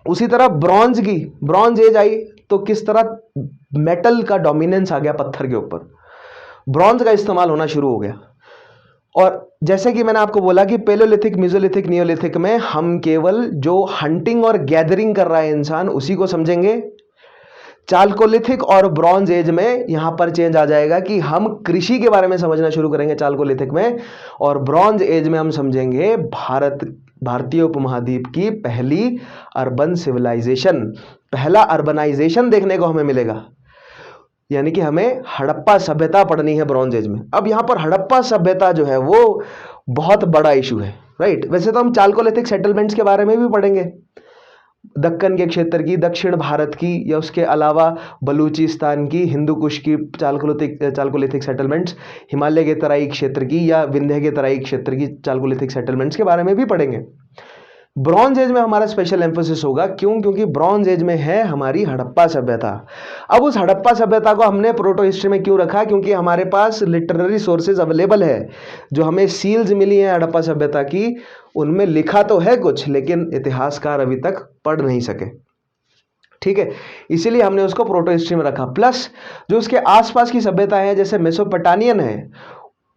उसी तरह ब्रॉन्ज एज आई तो किस तरह मेटल का डोमिनेंस आ गया पत्थर के ऊपर, ब्रॉन्ज का इस्तेमाल होना शुरू हो गया। और जैसे कि मैंने आपको बोला कि पेलोलिथिक, मीजोलिथिक, नियोलिथिक में हम केवल जो हंटिंग और गैदरिंग कर रहा है इंसान उसी को समझेंगे। चाल्कोलिथिक और ब्रॉन्ज एज में यहां पर चेंज आ जाएगा कि हम कृषि के बारे में समझना शुरू करेंगे चाल्कोलिथिक में, और ब्रॉन्ज एज में हम समझेंगे भारतीय उपमहाद्वीप की पहली अर्बन सिविलाइजेशन, पहला अर्बनाइजेशन देखने को हमें मिलेगा। यानी कि हमें हड़प्पा सभ्यता पढ़नी है ब्रॉन्ज एज में। अब यहां पर हड़प्पा सभ्यता जो है वो बहुत बड़ा इशू है, राइट। वैसे तो हम चाल्कोलिथिक सेटलमेंट्स के बारे में भी पढ़ेंगे, दक्कन के क्षेत्र की, दक्षिण भारत की, या उसके अलावा बलूचिस्तान की, हिंदू कुश की चाल्कोलिथिक सेटलमेंट्स, हिमालय के तराई क्षेत्र की या विंध्य के तराई क्षेत्र की चाल्कोलिथिक सेटलमेंट्स के बारे में भी पढ़ेंगे। ब्रॉन्ज एज में हमारा स्पेशल एम्फोसिस होगा, क्योंकि ब्रॉन्ज एज में है हमारी हड़प्पा सभ्यता। अब उस हड़प्पा सभ्यता को हमने प्रोटो हिस्ट्री में क्यों रखा, क्योंकि हमारे पास लिटरेरी सोर्सेज अवेलेबल है, जो हमें सील्स मिली हैं हड़प्पा सभ्यता की, उनमें लिखा तो है कुछ लेकिन इतिहासकार अभी तक पढ़ नहीं सके, ठीक है, इसीलिए हमने उसको प्रोटो हिस्ट्री में रखा। प्लस जो उसके आसपास की सभ्यताएं हैं जैसे मेसोपोटामियन है,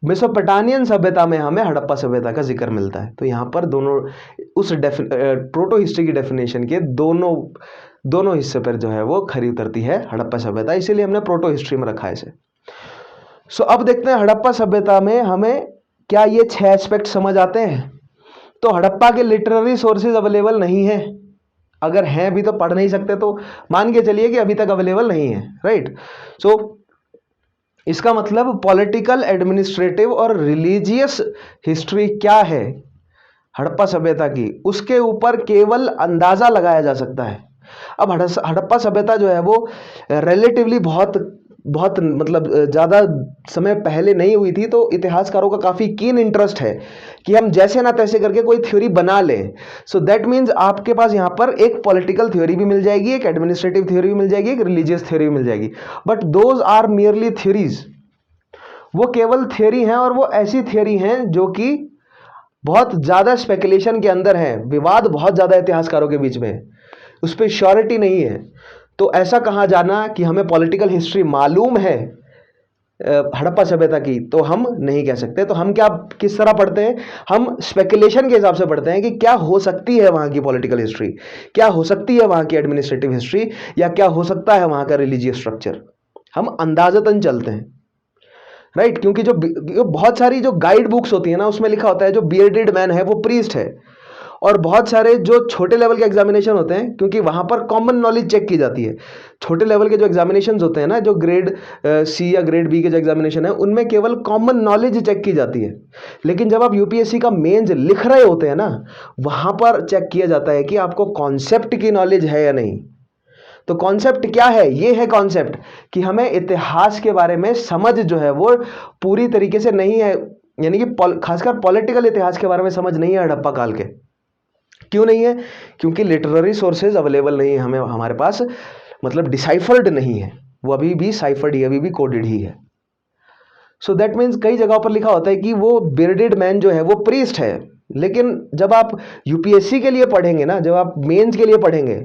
मेसोपोटामियन सभ्यता में हमें हड़प्पा सभ्यता का जिक्र मिलता है। तो यहाँ पर दोनों उस प्रोटो हिस्ट्री की डेफिनेशन के दोनों हिस्से पर जो है वो खरी उतरती है हड़प्पा सभ्यता, इसीलिए हमने प्रोटो हिस्ट्री में रखा है इसे। सो अब देखते हैं हड़प्पा सभ्यता में हमें क्या ये 6 एस्पेक्ट समझ आते हैं। तो हड़प्पा के लिटरेरी सोर्सेज अवेलेबल नहीं है, अगर हैं भी तो पढ़ नहीं सकते, तो मान के चलिए कि अभी तक अवेलेबल नहीं है, राइट। सो इसका मतलब पॉलिटिकल, एडमिनिस्ट्रेटिव और रिलीजियस हिस्ट्री क्या है हड़प्पा सभ्यता की, उसके ऊपर केवल अंदाजा लगाया जा सकता है। अब हड़प्पा सभ्यता जो है वो रिलेटिवली बहुत मतलब ज़्यादा समय पहले नहीं हुई थी, तो इतिहासकारों का काफ़ी कीन इंटरेस्ट है कि हम जैसे ना तैसे करके कोई थ्योरी बना लें। सो दैट मीन्स आपके पास यहाँ पर एक पॉलिटिकल थ्योरी भी मिल जाएगी, एक एडमिनिस्ट्रेटिव थ्योरी भी मिल जाएगी, एक रिलीजियस थ्योरी भी मिल जाएगी, but those are merely theories, वो केवल थ्योरी हैं, और वो ऐसी थ्योरी हैं जो कि बहुत ज़्यादा स्पेकुलेशन के अंदर हैं, विवाद बहुत ज़्यादा इतिहासकारों के बीच में, उस पर श्योरिटी नहीं है। तो ऐसा कहा जाना कि हमें पॉलिटिकल हिस्ट्री मालूम है हड़प्पा सभ्यता की, तो हम नहीं कह सकते। तो हम किस तरह पढ़ते हैं, हम स्पेकुलेशन के हिसाब से पढ़ते हैं कि क्या हो सकती है वहाँ की पॉलिटिकल हिस्ट्री, क्या हो सकती है वहाँ की एडमिनिस्ट्रेटिव हिस्ट्री, या क्या हो सकता है वहाँ का रिलीजियस स्ट्रक्चर, हम अंदाजतन चलते हैं, राइट, क्योंकि जो बहुत सारी जो गाइड बुक्स होती है ना, उसमें लिखा होता है जो बियर्डेड मैन है वो प्रीस्ट है। और बहुत सारे जो छोटे लेवल के एग्जामिनेशन होते हैं, क्योंकि वहां पर कॉमन नॉलेज चेक की जाती है। छोटे लेवल के जो एग्जामिनेशन होते हैं ना, जो ग्रेड सी या ग्रेड बी के जो एग्जामिनेशन है, उनमें केवल कॉमन नॉलेज चेक की जाती है। लेकिन जब आप यूपीएससी का मेंस लिख रहे होते हैं ना, वहां पर चेक किया जाता है कि आपको कॉन्सेप्ट की नॉलेज है या नहीं। तो कॉन्सेप्ट क्या है? ये है कॉन्सेप्ट कि हमें इतिहास के बारे में समझ जो है वो पूरी तरीके से नहीं है, यानी कि खासकर पॉलिटिकल इतिहास के बारे में समझ नहीं है हड़प्पा काल के। क्यों नहीं है? क्योंकि लिटरेरी सोर्सेज अवेलेबल नहीं है हमें, हमारे पास, मतलब डिसाइफर्ड नहीं है वो, अभी भी साइफर्ड ही, अभी भी कोडेड ही है। सो दैट मीन्स कई जगहों पर लिखा होता है कि वो बियर्डेड मैन जो है वो प्रीस्ट है। लेकिन जब आप यूपीएससी के लिए पढ़ेंगे ना, जब आप मेंस के लिए पढ़ेंगे,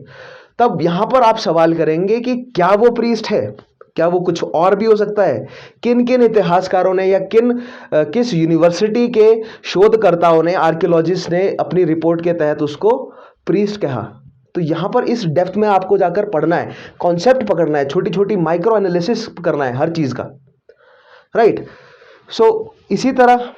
तब यहां पर आप सवाल करेंगे कि क्या वो प्रीस्ट है, क्या वो कुछ और भी हो सकता है। किन किन इतिहासकारों ने या किस यूनिवर्सिटी के शोधकर्ताओं ने, आर्कियोलॉजिस्ट ने अपनी रिपोर्ट के तहत उसको प्रीस्ट कहा। तो यहां पर इस डेप्थ में आपको जाकर पढ़ना है, कॉन्सेप्ट पकड़ना है, छोटी छोटी माइक्रो एनालिसिस करना है हर चीज का, राइट। सो इसी तरह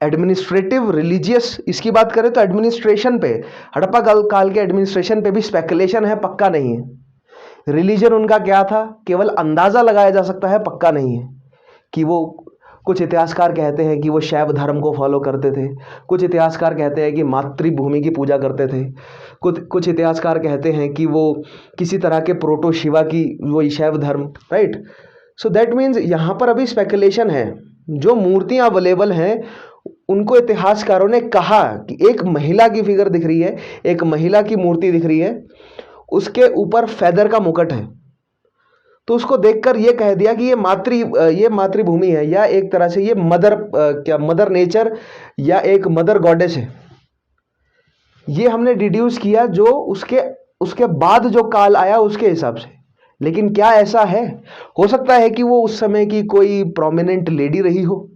एडमिनिस्ट्रेटिव रिलीजियस, इसकी बात करें तो एडमिनिस्ट्रेशन पे, हड़प्पा काल के एडमिनिस्ट्रेशन पे भी स्पेकुलेशन है, पक्का नहीं है। रिलीजन उनका क्या था, केवल अंदाजा लगाया जा सकता है, पक्का नहीं है कि वो, कुछ इतिहासकार कहते हैं कि वो शैव धर्म को फॉलो करते थे, कुछ इतिहासकार कहते हैं कि मातृभूमि की पूजा करते थे, कुछ इतिहासकार कहते हैं कि वो किसी तरह के प्रोटो शिवा की, वो शैव धर्म, राइट। सो दैट मीन्स यहाँ पर अभी स्पेकुलेशन है। जो मूर्तियां अवेलेबल हैं उनको इतिहासकारों ने कहा कि एक महिला की फिगर दिख रही है, एक महिला की मूर्ति दिख रही है, उसके ऊपर फेदर का मुकुट है, तो उसको देखकर ये कह दिया कि ये मातृभूमि है, या एक तरह से ये मदर नेचर या एक मदर गॉडेस है। ये हमने डिड्यूस किया जो उसके बाद जो काल आया उसके हिसाब से। लेकिन क्या ऐसा है? हो सकता है कि वो उस समय की कोई प्रोमिनेंट लेडी रही हो,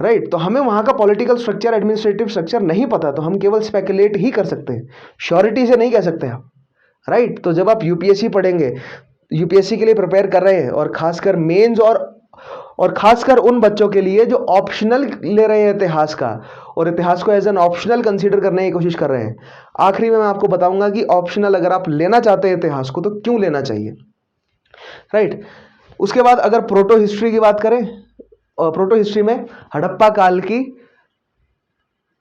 राइट। तो हमें वहां का पॉलिटिकल स्ट्रक्चर, एडमिनिस्ट्रेटिव स्ट्रक्चर नहीं पता, तो हम केवल स्पेकुलेट ही कर सकते हैं, श्योरिटी से नहीं कह सकते आप, राइट। तो जब आप यूपीएससी पढ़ेंगे, यूपीएससी के लिए प्रिपेयर कर रहे हैं, और खासकर मेंस और खासकर उन बच्चों के लिए जो ऑप्शनल ले रहे हैं इतिहास का, और इतिहास को एज एन ऑप्शनल कंसीडर करने की कोशिश कर रहे हैं, आखिरी में मैं आपको बताऊंगा कि ऑप्शनल अगर आप लेना चाहते हैं इतिहास को तो क्यों लेना चाहिए, राइट। उसके बाद अगर प्रोटो हिस्ट्री की बात करें, प्रोटो हिस्ट्री में हड़प्पा काल की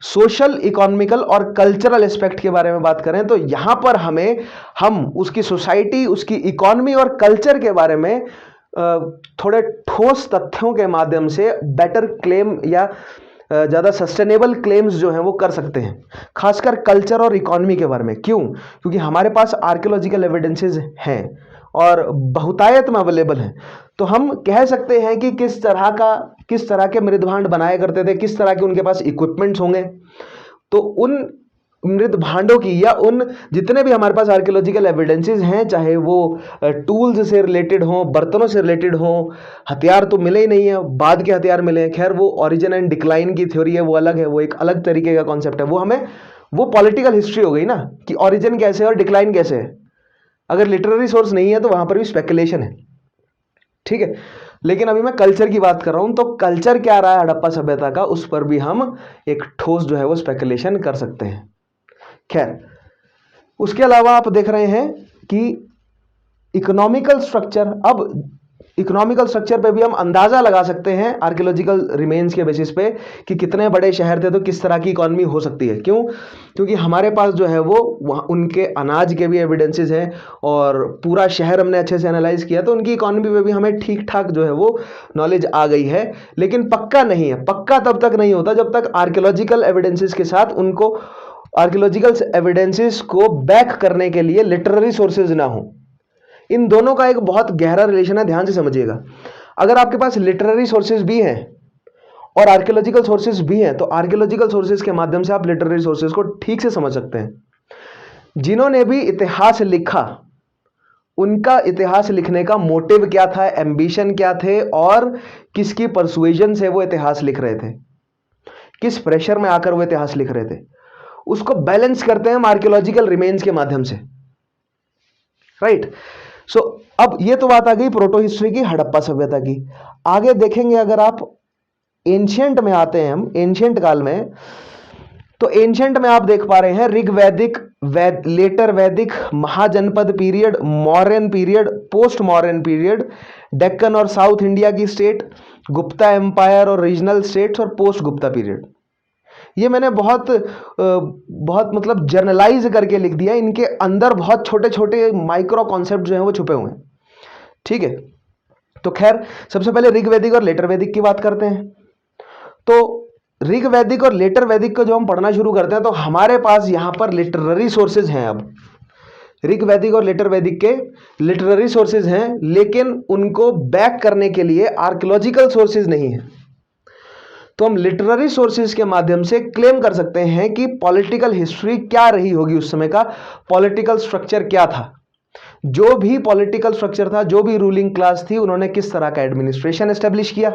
सोशल, इकोनॉमिकल और कल्चरल एस्पेक्ट के बारे में बात करें, तो यहां पर हम उसकी सोसाइटी, उसकी इकोनॉमी और कल्चर के बारे में थोड़े ठोस तथ्यों के माध्यम से बेटर क्लेम या ज़्यादा सस्टेनेबल क्लेम्स जो हैं वो कर सकते हैं, खासकर कल्चर और इकोनॉमी के बारे में। क्यों? क्योंकि हमारे पास आर्कियोलॉजिकल एविडेंसेस हैं और बहुतायत में अवेलेबल हैं। तो हम कह सकते हैं कि किस तरह के मृदभांड बनाया करते थे, किस तरह के उनके पास इक्विपमेंट्स होंगे। तो उन मृद भांडों की, या उन जितने भी हमारे पास आर्कियोलॉजिकल एविडेंसेस हैं, चाहे वो टूल्स से रिलेटेड हों, बर्तनों से रिलेटेड हों, हथियार तो मिले ही नहीं है, बाद के हथियार मिले हैं। खैर वो ओरिजिन एंड डिक्लाइन की थ्योरी है, वो अलग है, वो एक अलग तरीके का कॉन्सेप्ट है। वो पॉलिटिकल हिस्ट्री हो गई ना, कि ओरिजिन कैसे है और डिक्लाइन कैसे है। अगर लिटरेरी सोर्स नहीं है तो वहां पर भी स्पेकुलेशन है, ठीक है। लेकिन अभी मैं कल्चर की बात कर रहा हूं, तो कल्चर क्या रहा है हड़प्पा सभ्यता का, उस पर भी हम एक ठोस जो है वो स्पेकुलेशन कर सकते हैं। खैर, उसके अलावा आप देख रहे हैं कि इकोनॉमिकल स्ट्रक्चर, अब इकोनॉमिकल स्ट्रक्चर पे भी हम अंदाजा लगा सकते हैं आर्कियोलॉजिकल रिमेन्स के बेसिस पे कि कितने बड़े शहर थे तो किस तरह की इकोनॉमी हो सकती है। क्यों? क्योंकि हमारे पास जो है वो उनके अनाज के भी एविडेंसेस हैं, और पूरा शहर हमने अच्छे से एनालाइज किया, तो उनकी इकोनॉमी पे भी हमें ठीक ठाक जो है वो नॉलेज आ गई है। लेकिन पक्का नहीं है, पक्का तब तक नहीं होता जब तक आर्कियोलॉजिकल एविडेंसेस के साथ उनको, आर्कियोलॉजिकल एविडेंसेस को बैक करने के लिए लिटरेरी सोर्सेज ना हो। इन दोनों का एक बहुत गहरा रिलेशन है, ध्यान से समझिएगा। अगर आपके पास लिटरेरी सोर्सेज भी हैं और आर्कियोलॉजिकल सोर्सेज भी हैं, तो आर्कियोलॉजिकल सोर्सेज के माध्यम से आप लिटरेरी सोर्सेज को ठीक से समझ सकते हैं। जिन्होंने भी इतिहास लिखा, उनका इतिहास लिखने का मोटिव क्या था, एम्बिशन क्या थे, और किसकी परसुएजन से वो इतिहास लिख रहे थे, किस प्रेशर में आकर वो इतिहास लिख रहे थे, उसको बैलेंस करते हैं हम आर्कियोलॉजिकल रिमेन्स के माध्यम से, राइट। सो अब ये तो बात आ गई प्रोटो हिस्ट्री की, हड़प्पा सभ्यता की। आगे देखेंगे अगर आप एंशियंट में आते हैं, हम एंशियंट काल में, तो एंशियंट में आप देख पा रहे हैं Rig Vedic, later Vedic, Mahajanapada period, Mauryan period, post Mauryan period, Deccan और साउथ इंडिया की स्टेट, गुप्ता एम्पायर और रीजनल स्टेट्स, और पोस्ट गुप्ता पीरियड। ये मैंने बहुत मतलब जर्नलाइज करके लिख दिया, इनके अंदर बहुत छोटे छोटे माइक्रो कॉन्सेप्ट जो हैं वो छुपे हुए हैं। ठीक है, तो खैर सबसे पहले ऋग वैदिक और लेटर वैदिक की बात करते हैं। तो ऋग वैदिक और लेटर वैदिक को जो हम पढ़ना शुरू करते हैं तो हमारे पास यहां पर लिटरेरी सोर्सेज हैं। अब ऋग वैदिक और लेटर वैदिक के लिटरेरी सोर्सेज हैं, लेकिन उनको बैक करने के लिए आर्कियोलॉजिकल सोर्सेज नहीं है। तो हम लिटरेरी सोर्सेज के माध्यम से क्लेम कर सकते हैं कि पॉलिटिकल हिस्ट्री क्या रही होगी, उस समय का पॉलिटिकल स्ट्रक्चर क्या था, जो भी पॉलिटिकल स्ट्रक्चर था, जो भी रूलिंग क्लास थी, उन्होंने किस तरह का एडमिनिस्ट्रेशन एस्टेब्लिश किया।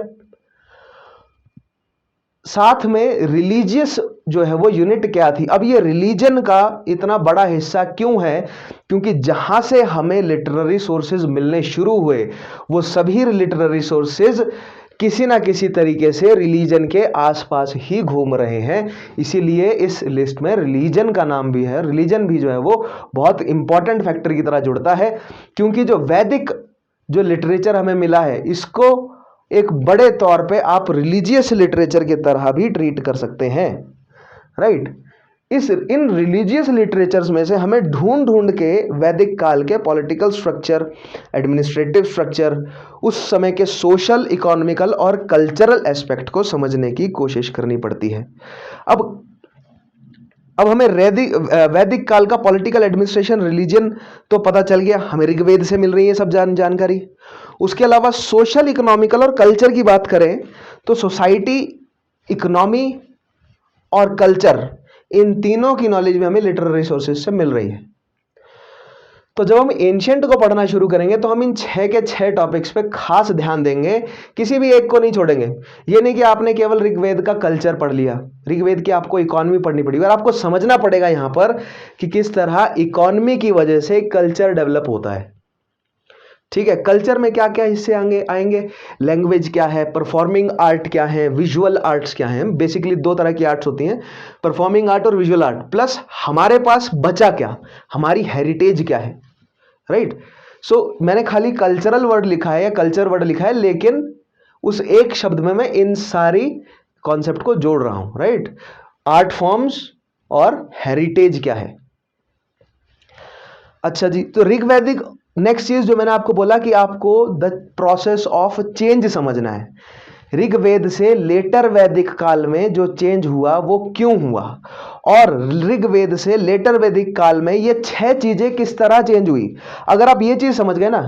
साथ में रिलीजियस जो है वो यूनिट क्या थी। अब ये रिलीजन का इतना बड़ा हिस्सा क्यों है, क्योंकि जहां से हमें लिटरेरी सोर्सेज मिलने शुरू हुए वो सभी लिटरेरी सोर्सेज किसी ना किसी तरीके से रिलीजन के आसपास ही घूम रहे हैं। इसीलिए इस लिस्ट में रिलीजन का नाम भी है। रिलीजन भी जो है वो बहुत इंपॉर्टेंट फैक्टर की तरह जुड़ता है, क्योंकि जो वैदिक जो लिटरेचर हमें मिला है इसको एक बड़े तौर पे आप रिलीजियस लिटरेचर की तरह भी ट्रीट कर सकते हैं, राइट। इन रिलीजियस लिटरेचर्स में से हमें ढूंढ ढूंढ के वैदिक काल के पॉलिटिकल स्ट्रक्चर, एडमिनिस्ट्रेटिव स्ट्रक्चर, उस समय के सोशल, इकोनॉमिकल और कल्चरल एस्पेक्ट को समझने की कोशिश करनी पड़ती है। अब हमें वैदिक काल का पॉलिटिकल, एडमिनिस्ट्रेशन, रिलीजन तो पता चल गया, हमें ऋग्वेद से मिल रही है सब जानकारी। उसके अलावा सोशल, इकोनॉमिकल और कल्चर की बात करें तो सोसाइटी, इकोनॉमी और कल्चर, इन तीनों की नॉलेज भी हमें लिटरेरी सोर्सेज से मिल रही है। तो जब हम एंशिएंट को पढ़ना शुरू करेंगे तो हम इन 6 के 6 टॉपिक्स पे खास ध्यान देंगे, किसी भी एक को नहीं छोड़ेंगे। ये नहीं कि आपने केवल ऋग्वेद का कल्चर पढ़ लिया, ऋग्वेद की आपको इकोनॉमी पढ़नी पड़ेगी और आपको समझना पड़ेगा यहां पर कि किस तरह इकोनॉमी की वजह से कल्चर डेवलप होता है। ठीक है, कल्चर में क्या क्या हिस्से आएंगे, लैंग्वेज क्या है, परफॉर्मिंग आर्ट क्या है, विजुअल आर्ट्स क्या है। बेसिकली 2 तरह की आर्ट्स होती हैं, परफॉर्मिंग आर्ट और विजुअल आर्ट। प्लस हमारे पास बचा क्या, हमारी हेरिटेज क्या है, राइट। सो मैंने खाली कल्चरल वर्ड लिखा है या कल्चर वर्ड लिखा है, लेकिन उस एक शब्द में मैं इन सारी कॉन्सेप्ट को जोड़ रहा हूं, राइट। आर्ट फॉर्म्स और हेरिटेज क्या है। अच्छा जी, तो ऋग्वैदिक, नेक्स्ट चीज जो मैंने आपको बोला कि आपको द प्रोसेस ऑफ चेंज समझना है। ऋग्वेद से लेटर वैदिक काल में जो चेंज हुआ वो क्यों हुआ, और ऋग्वेद से लेटर वैदिक काल में ये 6 चीजें किस तरह चेंज हुई। अगर आप ये चीज समझ गए ना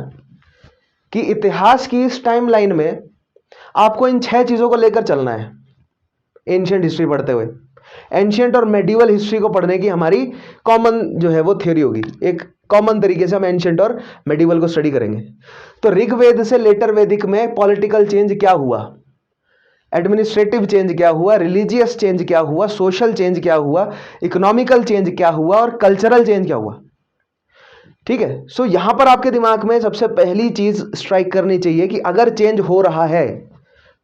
कि इतिहास की इस टाइम लाइन में आपको इन 6 चीजों को लेकर चलना है एंशिएंट हिस्ट्री पढ़ते हुए। एंशिएंट और मेडिवल हिस्ट्री को पढ़ने की हमारी कॉमन जो है वो थ्योरी होगी, एक कॉमन तरीके से हम एंशिएंट और मेडिवल को स्टडी करेंगे। तो ऋग्वेद से लेटर वैदिक में पॉलिटिकल चेंज क्या हुआ, एडमिनिस्ट्रेटिव चेंज क्या हुआ, रिलीजियस चेंज क्या हुआ, सोशल चेंज क्या हुआ, इकोनॉमिकल चेंज क्या हुआ और कल्चरल चेंज क्या हुआ। ठीक है, सो यहां पर आपके दिमाग में सबसे पहली चीज स्ट्राइक करनी चाहिए कि अगर चेंज हो रहा है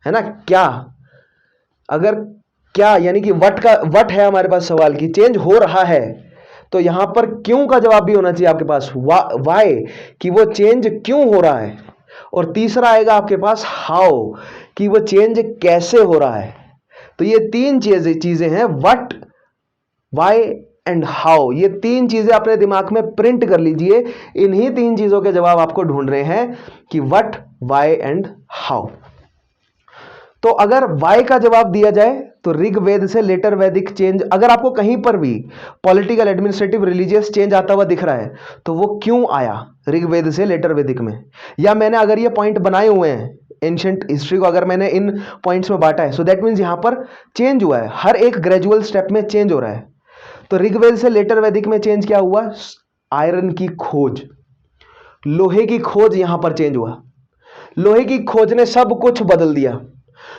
ना, क्या, अगर क्या यानी कि वट है हमारे पास सवाल की चेंज हो रहा है, तो यहां पर क्यों का जवाब भी होना चाहिए आपके पास, वाई, कि वो चेंज क्यों हो रहा है। और तीसरा आएगा आपके पास हाउ, कि वो चेंज कैसे हो रहा है। तो ये 3 चीजें हैं, व्हाट, वाई एंड हाउ। ये 3 चीजें अपने दिमाग में प्रिंट कर लीजिए। इन्हीं 3 चीजों के जवाब आपको ढूंढ रहे हैं कि व्हाट, वाई एंड हाउ। तो अगर वाई का जवाब दिया जाए तो ऋग्वेद से लेटर वैदिक चेंज, अगर आपको कहीं पर भी पॉलिटिकल, एडमिनिस्ट्रेटिव, रिलीजियस चेंज आता हुआ दिख रहा है तो वो क्यों आया ऋग्वेद से लेटर वैदिक में। या मैंने अगर ये पॉइंट बनाए हुए हैं एंशिएंट हिस्ट्री को, अगर मैंने इन पॉइंट्स में बांटा है, सो दैट मीन्स यहां पर चेंज हुआ है, हर एक ग्रेजुअल स्टेप में चेंज हो रहा है। तो ऋग्वेद से लेटर वैदिक में चेंज क्या हुआ, आयरन की खोज, लोहे की खोज, यहां पर चेंज हुआ। लोहे की खोज ने सब कुछ बदल दिया।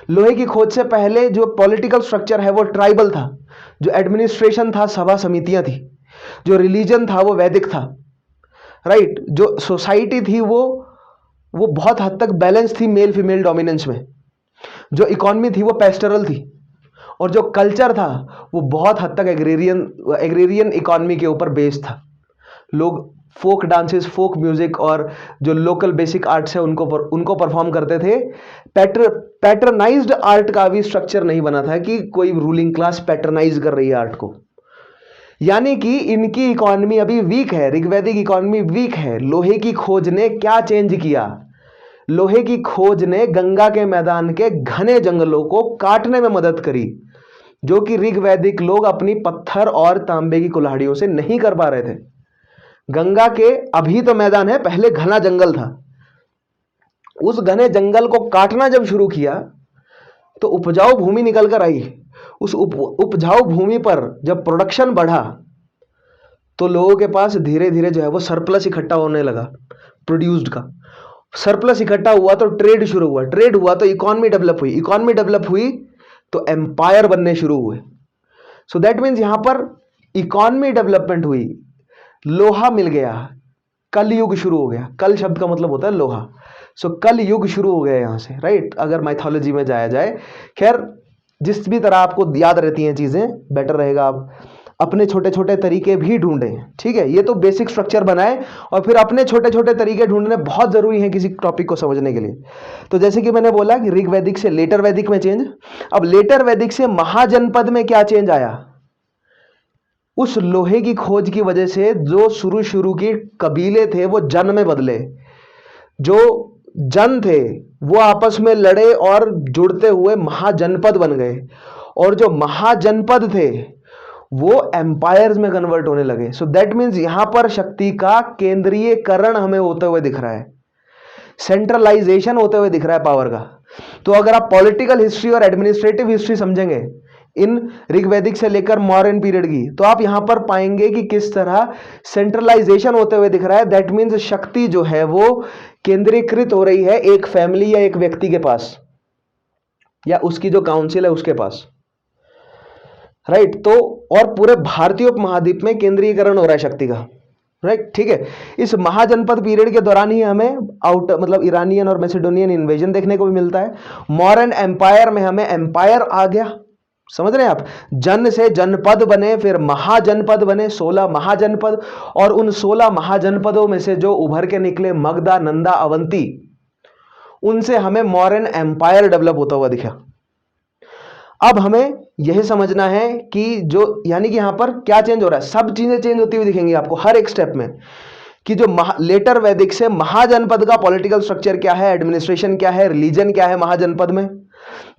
लोहे की खोज से पहले जो पॉलिटिकल स्ट्रक्चर है वो ट्राइबल था, जो एडमिनिस्ट्रेशन था सभा समितियां थी, जो रिलीजन था वो वैदिक था, राइट। जो सोसाइटी थी वो बहुत हद तक बैलेंस थी मेल फीमेल डोमिनेंस में। जो इकॉनमी थी वो पेस्टरल थी, और जो कल्चर था वो बहुत हद तक एग्रेरियन इकॉनमी के ऊपर बेस्ड था। लोग फोक डांसेस, फोक म्यूजिक और जो लोकल बेसिक आर्ट्स है उनको परफॉर्म करते थे। पैटर्नाइज्ड आर्ट का भी स्ट्रक्चर नहीं बना था कि कोई रूलिंग क्लास पैटर्नाइज कर रही है आर्ट को। यानी कि इनकी इकॉनमी अभी वीक है, ऋग्वैदिक इकॉनमी वीक है। लोहे की खोज ने क्या चेंज किया? लोहे की खोज ने गंगा के मैदान के घने जंगलों को काटने में मदद करी, जो कि ऋग्वैदिक लोग अपनी पत्थर और तांबे की कुल्हाड़ियों से नहीं कर पा रहे थे। गंगा के अभी तो मैदान है, पहले घना जंगल था। उस घने जंगल को काटना जब शुरू किया तो उपजाऊ भूमि निकल कर आई। उस उपजाऊ भूमि पर जब प्रोडक्शन बढ़ा तो लोगों के पास धीरे धीरे जो है वो सरप्लस इकट्ठा होने लगा, प्रोड्यूस्ड का। सरप्लस इकट्ठा हुआ तो ट्रेड शुरू हुआ, ट्रेड हुआ तो इकॉनमी डेवलप हुई, इकॉनमी डेवलप हुई तो एम्पायर बनने शुरू हुए। सो दैट मीन्स यहां पर इकॉनमी डेवलपमेंट हुई, लोहा मिल गया, कल युग शुरू हो गया। कल शब्द का मतलब होता है लोहा। सो कल युग शुरू हो गया यहां से, राइट, अगर माइथोलॉजी में जाया जाए। खैर, जिस भी तरह आपको याद रहती हैं चीजें, बेटर रहेगा आप अपने छोटे छोटे तरीके भी ढूंढें। ठीक है, ये तो बेसिक स्ट्रक्चर बनाए और फिर अपने छोटे छोटे तरीके ढूंढने बहुत जरूरी है किसी टॉपिक को समझने के लिए। तो जैसे कि मैंने बोला कि ऋग्वैदिक से लेटर वैदिक में चेंज। अब लेटर वैदिक से महाजनपद में क्या चेंज आया? उस लोहे की खोज की वजह से जो शुरू के कबीले थे वो जन में बदले। जो जन थे वो आपस में लड़े और जुड़ते हुए महाजनपद बन गए, और जो महाजनपद थे वो एम्पायर्स में कन्वर्ट होने लगे। सो दैट मीन्स यहां पर शक्ति का केंद्रीयकरण हमें होते हुए दिख रहा है, सेंट्रलाइजेशन होते हुए दिख रहा है पावर का। तो अगर आप पॉलिटिकल हिस्ट्री और एडमिनिस्ट्रेटिव हिस्ट्री समझेंगे इन ऋग्वैदिक से लेकर मॉडर्न पीरियड की, तो आप यहां पर पाएंगे कि किस तरह सेंट्रलाइजेशन होते हुए दिख रहा है। दैट मीन्स शक्ति जो है वो केंद्रीकृत हो रही है एक फैमिली या एक व्यक्ति के पास, या उसकी जो काउंसिल है उसके पास, राइट। तो और पूरे भारतीय उपमहाद्वीप में केंद्रीयकरण हो रहा है शक्ति का, राइट। ठीक है, इस महाजनपद पीरियड के दौरान ही हमें मतलब ईरानियन और मैसेडोनियन इन्वेजन देखने को भी मिलता है। मॉडर्न एम्पायर में हमें एम्पायर आ गया, समझ रहे हैं आप। जन से जनपद बने, फिर महाजनपद बने, 16 महाजनपद, और उन 16 महाजनपदों में से जो उभर के निकले मगधा, नंदा, अवंती, उनसे हमें मॉडर्न एम्पायर डेवलप होता हुआ दिखा। अब हमें यह समझना है कि जो यानी कि यहां पर क्या चेंज हो रहा है, सब चीजें चेंज होती हुई दिखेंगी आपको हर एक स्टेप में, कि जो लेटर वैदिक से महाजनपद का पॉलिटिकल स्ट्रक्चर क्या है, एडमिनिस्ट्रेशन क्या है, रिलीजन क्या है महाजनपद में,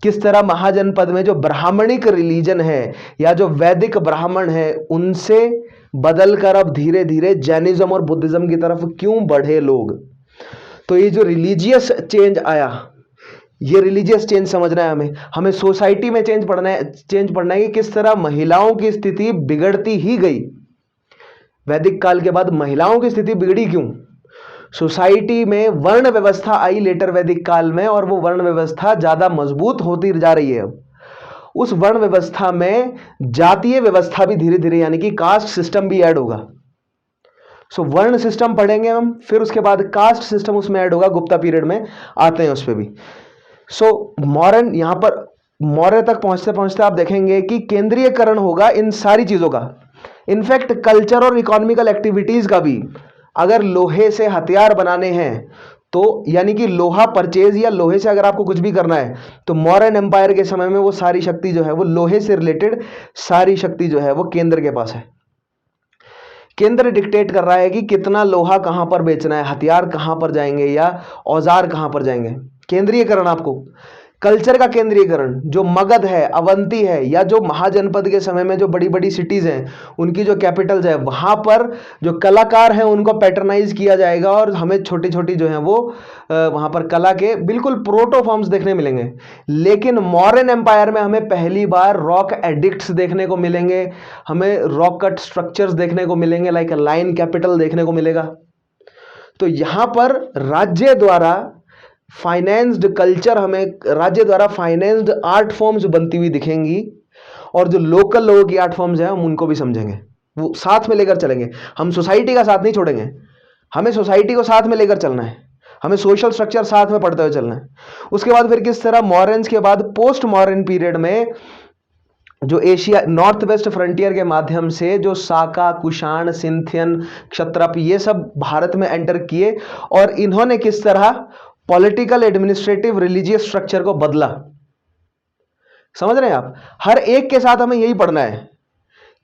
किस तरह महाजनपद में जो ब्राह्मणिक रिलीजन है या जो वैदिक ब्राह्मण है उनसे बदलकर अब धीरे धीरे जैनिज्म और बुद्धिज्म की तरफ क्यों बढ़े लोग। तो ये जो रिलीजियस चेंज आया, ये रिलीजियस चेंज समझना है हमें सोसाइटी में चेंज पढ़ना है कि किस तरह महिलाओं की स्थिति बिगड़ती ही गई। वैदिक काल के बाद महिलाओं की स्थिति बिगड़ी क्यों? सोसाइटी में वर्ण व्यवस्था आई लेटर वैदिक काल में, और वो वर्ण व्यवस्था ज्यादा मजबूत होती जा रही है। उस वर्ण व्यवस्था में जातीय व्यवस्था भी धीरे धीरे, यानी कि कास्ट सिस्टम भी ऐड होगा। सो वर्ण सिस्टम पढ़ेंगे हम, फिर उसके बाद कास्ट सिस्टम उसमें ऐड होगा, गुप्ता पीरियड में आते हैं उस पर भी। सो मॉडर्न, यहां पर मौर्य तक पहुंचते पहुंचते आप देखेंगे कि केंद्रीयकरण होगा इन सारी चीजों का। इनफैक्ट कल्चर और इकोनॉमिकल एक्टिविटीज का भी। अगर लोहे से हथियार बनाने हैं तो यानी कि लोहा परचेज या लोहे से अगर आपको कुछ भी करना है, तो मौर्यन एम्पायर के समय में वो सारी शक्ति जो है वो लोहे से रिलेटेड सारी शक्ति जो है वो केंद्र के पास है। केंद्र डिक्टेट कर रहा है कि कितना लोहा कहां पर बेचना है, हथियार कहां पर जाएंगे या औजार कहां पर जाएंगे। केंद्रीयकरण, आपको कल्चर का केंद्रीयकरण, जो मगध है, अवंती है, या जो महाजनपद के समय में जो बड़ी बड़ी सिटीज हैं उनकी जो कैपिटल्स है, वहां पर जो कलाकार हैं उनको पैटर्नाइज किया जाएगा, और हमें छोटी छोटी जो है वो वहां पर कला के बिल्कुल प्रोटो फॉर्म्स देखने मिलेंगे। लेकिन मॉडर्न एम्पायर में हमें पहली बार रॉक एडिक्ट्स देखने को मिलेंगे, हमें रॉक कट स्ट्रक्चर्स देखने को मिलेंगे, लाइक लाइन कैपिटल देखने को मिलेगा। तो यहां पर राज्य द्वारा फाइनेंस्ड कल्चर, हमें राज्य द्वारा फाइनेंस्ड आर्ट फॉर्म्स बनती हुई दिखेंगी, और जो लोकल लोगों की आर्ट फॉर्म्स हैं हम उनको भी समझेंगे, वो साथ में लेकर चलेंगे। हम सोसाइटी का साथ नहीं छोड़ेंगे, हमें सोसाइटी को साथ में लेकर चलना है, हमें सोशल स्ट्रक्चर साथ में पढ़ते हुए चलना है। उसके बाद फिर किस तरह मॉडर्न्स के बाद पोस्ट मॉडर्न पीरियड में जो एशिया नॉर्थ वेस्ट फ्रंटियर के माध्यम से जो साका, कुषाण, सिंथियन, क्षत्रप ये सब भारत में एंटर किए और इन्होंने किस तरह पॉलिटिकल, एडमिनिस्ट्रेटिव, रिलीजियस स्ट्रक्चर को बदला। समझ रहे हैं आप? हर एक के साथ हमें यही पढ़ना है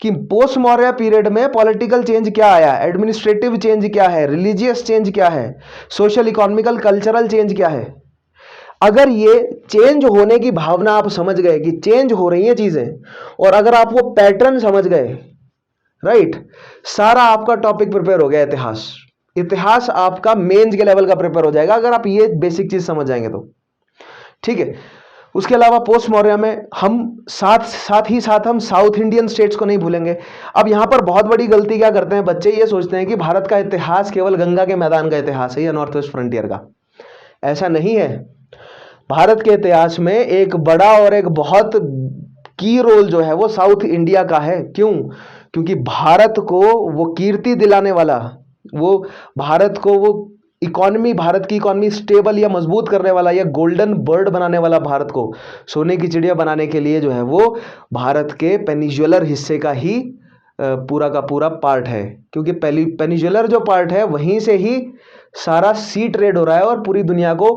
कि पोस्ट मौर्य पीरियड में पॉलिटिकल चेंज क्या आया, एडमिनिस्ट्रेटिव चेंज क्या है, रिलीजियस चेंज क्या है, सोशल, इकोनॉमिकल, कल्चरल चेंज क्या है। अगर ये चेंज होने की भावना आप समझ गए कि चेंज हो रही हैं चीजें, और अगर आप वो पैटर्न समझ गए, राइट, सारा आपका टॉपिक प्रिपेयर हो गया। इतिहास आपका मेंस के लेवल का प्रिपेयर हो जाएगा अगर आप ये बेसिक चीज समझ जाएंगे तो। ठीक है। उसके अलावा पोस्ट मौर्य में हम साथ हम साउथ इंडियन स्टेट्स को नहीं भूलेंगे। अब यहां पर बहुत बड़ी गलती क्या करते हैं बच्चे, ये सोचते हैं कि भारत का इतिहास केवल गंगा के मैदान का इतिहास है या नॉर्थ वेस्ट फ्रंटियर का। ऐसा नहीं है। भारत के इतिहास में एक बड़ा और एक बहुत की रोल जो है वो साउथ इंडिया का है। क्यों? क्योंकि भारत को वो कीर्ति दिलाने वाला, वो भारत को वो इकोनॉमी, भारत की इकोनॉमी स्टेबल या मजबूत करने वाला या गोल्डन बर्ड बनाने वाला, भारत को सोने की चिड़िया बनाने के लिए जो है वो भारत के पेनिजुलर हिस्से का ही पूरा का पूरा पार्ट है। क्योंकि पेनिजुलर जो पार्ट है वहीं से ही सारा सी ट्रेड हो रहा है और पूरी दुनिया को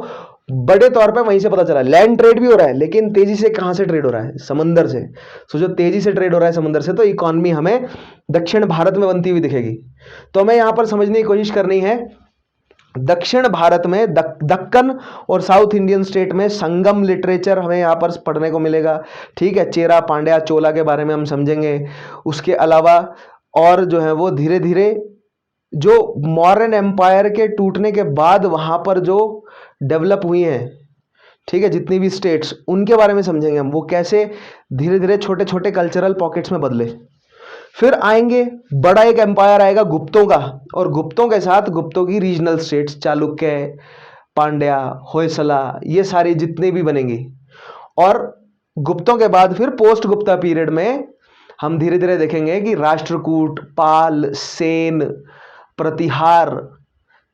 बड़े तौर पे वहीं से पता चला। लैंड ट्रेड भी हो रहा है लेकिन तेजी से कहां से ट्रेड हो रहा है? समंदर से। सो जो तेजी से ट्रेड हो रहा है समंदर से, तो इकोनॉमी हमें दक्षिण भारत में बनती हुई दिखेगी। तो हमें यहां पर समझने की कोशिश करनी है, दक्षिण भारत में दक्कन और साउथ इंडियन स्टेट में संगम लिटरेचर हमें यहां पर पढ़ने को मिलेगा। ठीक है। चेरा, पांड्या, चोला के बारे में हम समझेंगे। उसके अलावा और जो है वो धीरे धीरे जो मौर्यन एम्पायर के टूटने के बाद वहां पर जो डेवलप हुई हैं, ठीक है, जितनी भी स्टेट्स, उनके बारे में समझेंगे हम, वो कैसे धीरे धीरे छोटे छोटे कल्चरल पॉकेट्स में बदले। फिर आएंगे, बड़ा एक एम्पायर आएगा गुप्तों का, और गुप्तों के साथ गुप्तों की रीजनल स्टेट्स, चालुक्य, पांड्या, होयसला, ये सारी जितने भी बनेंगी। और गुप्तों के बाद फिर पोस्ट गुप्ता पीरियड में हम धीरे धीरे देखेंगे कि राष्ट्रकूट, पाल, सेन, प्रतिहार,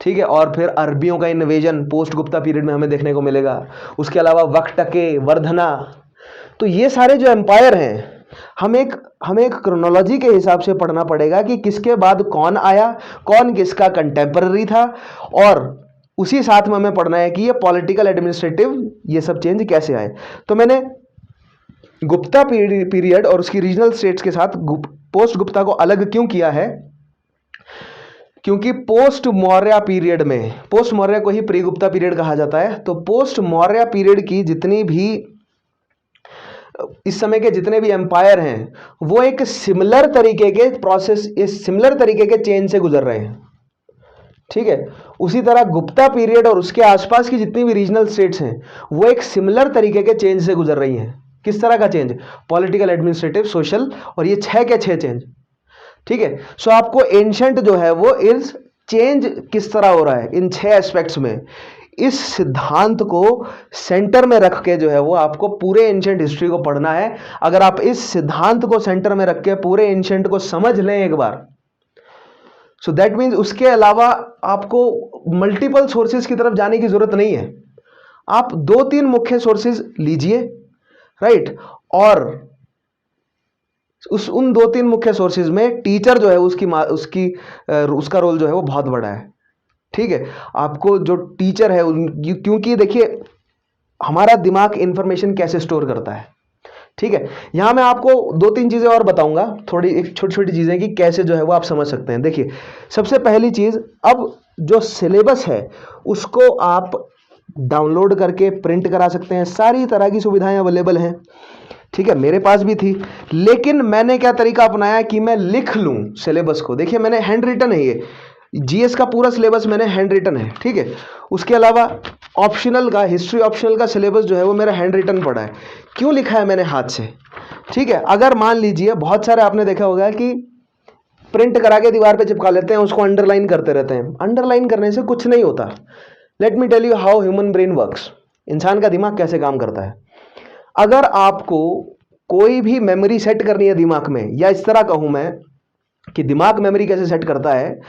ठीक है, और फिर अरबियों का इन्वेजन पोस्ट गुप्ता पीरियड में हमें देखने को मिलेगा। उसके अलावा वक्टके, वर्धना। तो ये सारे जो एम्पायर हैं, हमें एक क्रोनोलॉजी के हिसाब से पढ़ना पड़ेगा कि किसके बाद कौन आया, कौन किसका कंटेम्पररी था, और उसी साथ में हमें पढ़ना है कि ये पॉलिटिकल, एडमिनिस्ट्रेटिव, ये सब चेंज कैसे आए। तो मैंने गुप्ता पीरियड और उसकी रीजनल स्टेट्स के साथ पोस्ट गुप्ता को अलग क्यों किया है? क्योंकि पोस्ट मौर्य पीरियड में, पोस्ट मौर्य को ही प्री गुप्ता पीरियड कहा जाता है, तो पोस्ट मौर्य पीरियड की जितनी भी इस समय के जितने भी एम्पायर हैं वो एक सिमिलर तरीके के प्रोसेस, इस सिमिलर तरीके के चेंज से गुजर रहे हैं। ठीक है। उसी तरह गुप्ता पीरियड और उसके आसपास की जितनी भी रीजनल स्टेट्स हैं वो एक सिमिलर तरीके के चेंज से गुजर रही हैं। किस तरह का चेंज? पॉलिटिकल, एडमिनिस्ट्रेटिव, सोशल, और ये 6 के 6 चेंज। ठीक है। सो आपको एंशंट जो है वो इस चेंज किस तरह हो रहा है इन 6 एस्पेक्ट्स में, इस सिद्धांत को सेंटर में रख के जो है वो आपको पूरे एंशंट हिस्ट्री को पढ़ना है। अगर आप इस सिद्धांत को सेंटर में रख के पूरे एंशंट को समझ लें एक बार, सो दैट मीन्स उसके अलावा आपको मल्टीपल सोर्सेज की तरफ जाने की जरूरत नहीं है। आप 2-3 मुख्य सोर्सेज लीजिए, राइट, और उन 2-3 मुख्य सोर्सेज में टीचर जो है उसका रोल जो है वो बहुत बड़ा है। ठीक है। आपको जो टीचर है, क्योंकि देखिए हमारा दिमाग इंफॉर्मेशन कैसे स्टोर करता है। ठीक है। यहां मैं आपको 2-3 चीजें और बताऊंगा, थोड़ी एक छोटी छोटी चीजें कि कैसे जो है वो आप समझ सकते हैं। देखिए, सबसे पहली चीज, अब जो सिलेबस है उसको आप डाउनलोड करके प्रिंट करा सकते हैं। सारी तरह की सुविधाएं अवेलेबल हैं। ठीक है। मेरे पास भी थी, लेकिन मैंने क्या तरीका अपनाया कि मैं लिख लूं सिलेबस को। देखिए, मैंने हैंड रिटन है, ये जीएस का पूरा सिलेबस मैंने हैंड रिटन है। ठीक है। उसके अलावा ऑप्शनल का, हिस्ट्री ऑप्शनल का सिलेबस जो है वो मेरा हैंड रिटन पड़ा है। क्यों लिखा है मैंने हाथ से? ठीक है। अगर मान लीजिए बहुत सारे आपने देखा होगा कि प्रिंट करा के दीवार पे चिपका लेते हैं, उसको अंडरलाइन करते रहते हैं। अंडरलाइन करने से कुछ नहीं होता। Let me tell you how human brain works, इंसान का दिमाग कैसे काम करता है। अगर आपको कोई भी मेमोरी सेट करनी है दिमाग में, या इस तरह कहूं मैं कि दिमाग मेमोरी कैसे सेट करता है,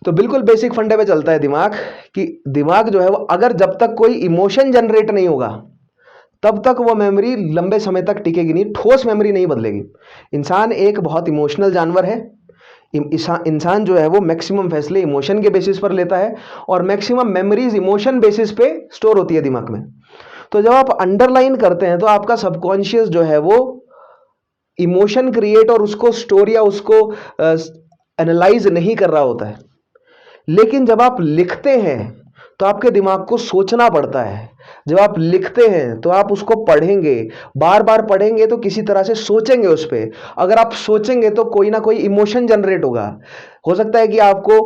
तो बिल्कुल बेसिक फंडे पे चलता है दिमाग, कि दिमाग जो है वो अगर जब तक कोई इमोशन जनरेट नहीं होगा तब तक वो मेमोरी लंबे समय तक टिकेगी नहीं, ठोस मेमोरी नहीं बदलेगी। इंसान एक बहुत इमोशनल जानवर है। इंसान जो है वो मैक्सिमम फैसले इमोशन के बेसिस पर लेता है और मैक्सिमम मेमोरीज इमोशन बेसिस पे स्टोर होती है दिमाग में। तो जब आप अंडरलाइन करते हैं तो आपका सबकॉन्शियस जो है वो इमोशन क्रिएट और उसको स्टोर या उसको एनालाइज नहीं कर रहा होता है। लेकिन जब आप लिखते हैं तो आपके दिमाग को सोचना पड़ता है। जब आप लिखते हैं तो आप उसको पढ़ेंगे, बार बार पढ़ेंगे तो किसी तरह से सोचेंगे उस पर। अगर आप सोचेंगे तो कोई ना कोई इमोशन जनरेट होगा। हो सकता है कि आपको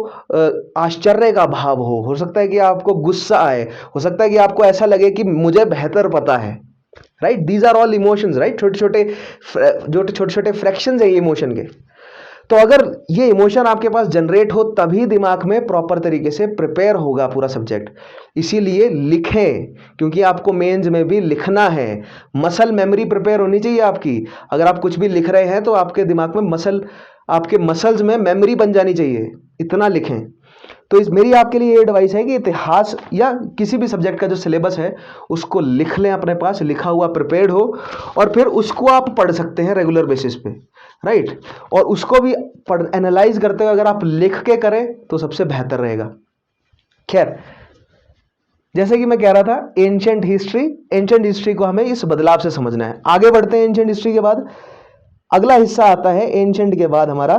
आश्चर्य का भाव हो सकता है कि आपको गुस्सा आए, हो सकता है कि आपको ऐसा लगे कि मुझे बेहतर पता है। Right, these are all emotions. Right, छोटे छोटे फ्रैक्शंस है ये इमोशन के। तो अगर ये इमोशन आपके पास जनरेट हो तभी दिमाग में प्रॉपर तरीके से प्रिपेयर होगा पूरा सब्जेक्ट। इसीलिए लिखें, क्योंकि आपको मेंस में भी लिखना है। मसल मेमोरी प्रिपेयर होनी चाहिए आपकी। अगर आप कुछ भी लिख रहे हैं तो आपके दिमाग में आपके मसल्स में मेमोरी बन जानी चाहिए। इतना लिखें। तो मेरी आपके लिए ये एडवाइस है कि इतिहास या किसी भी सब्जेक्ट का जो सिलेबस है उसको लिख लें, अपने पास लिखा हुआ प्रिपेयर्ड हो, और फिर उसको आप पढ़ सकते हैं रेगुलर बेसिस पे। राइट, और उसको भी एनालाइज करते हुए अगर आप लिख के करें तो सबसे बेहतर रहेगा। खैर, जैसे कि मैं कह रहा था, एंशिएंट हिस्ट्री को हमें इस बदलाव से समझना है। आगे बढ़ते हैं। एंशिएंट हिस्ट्री के बाद अगला हिस्सा आता है, एंशिएंट के बाद हमारा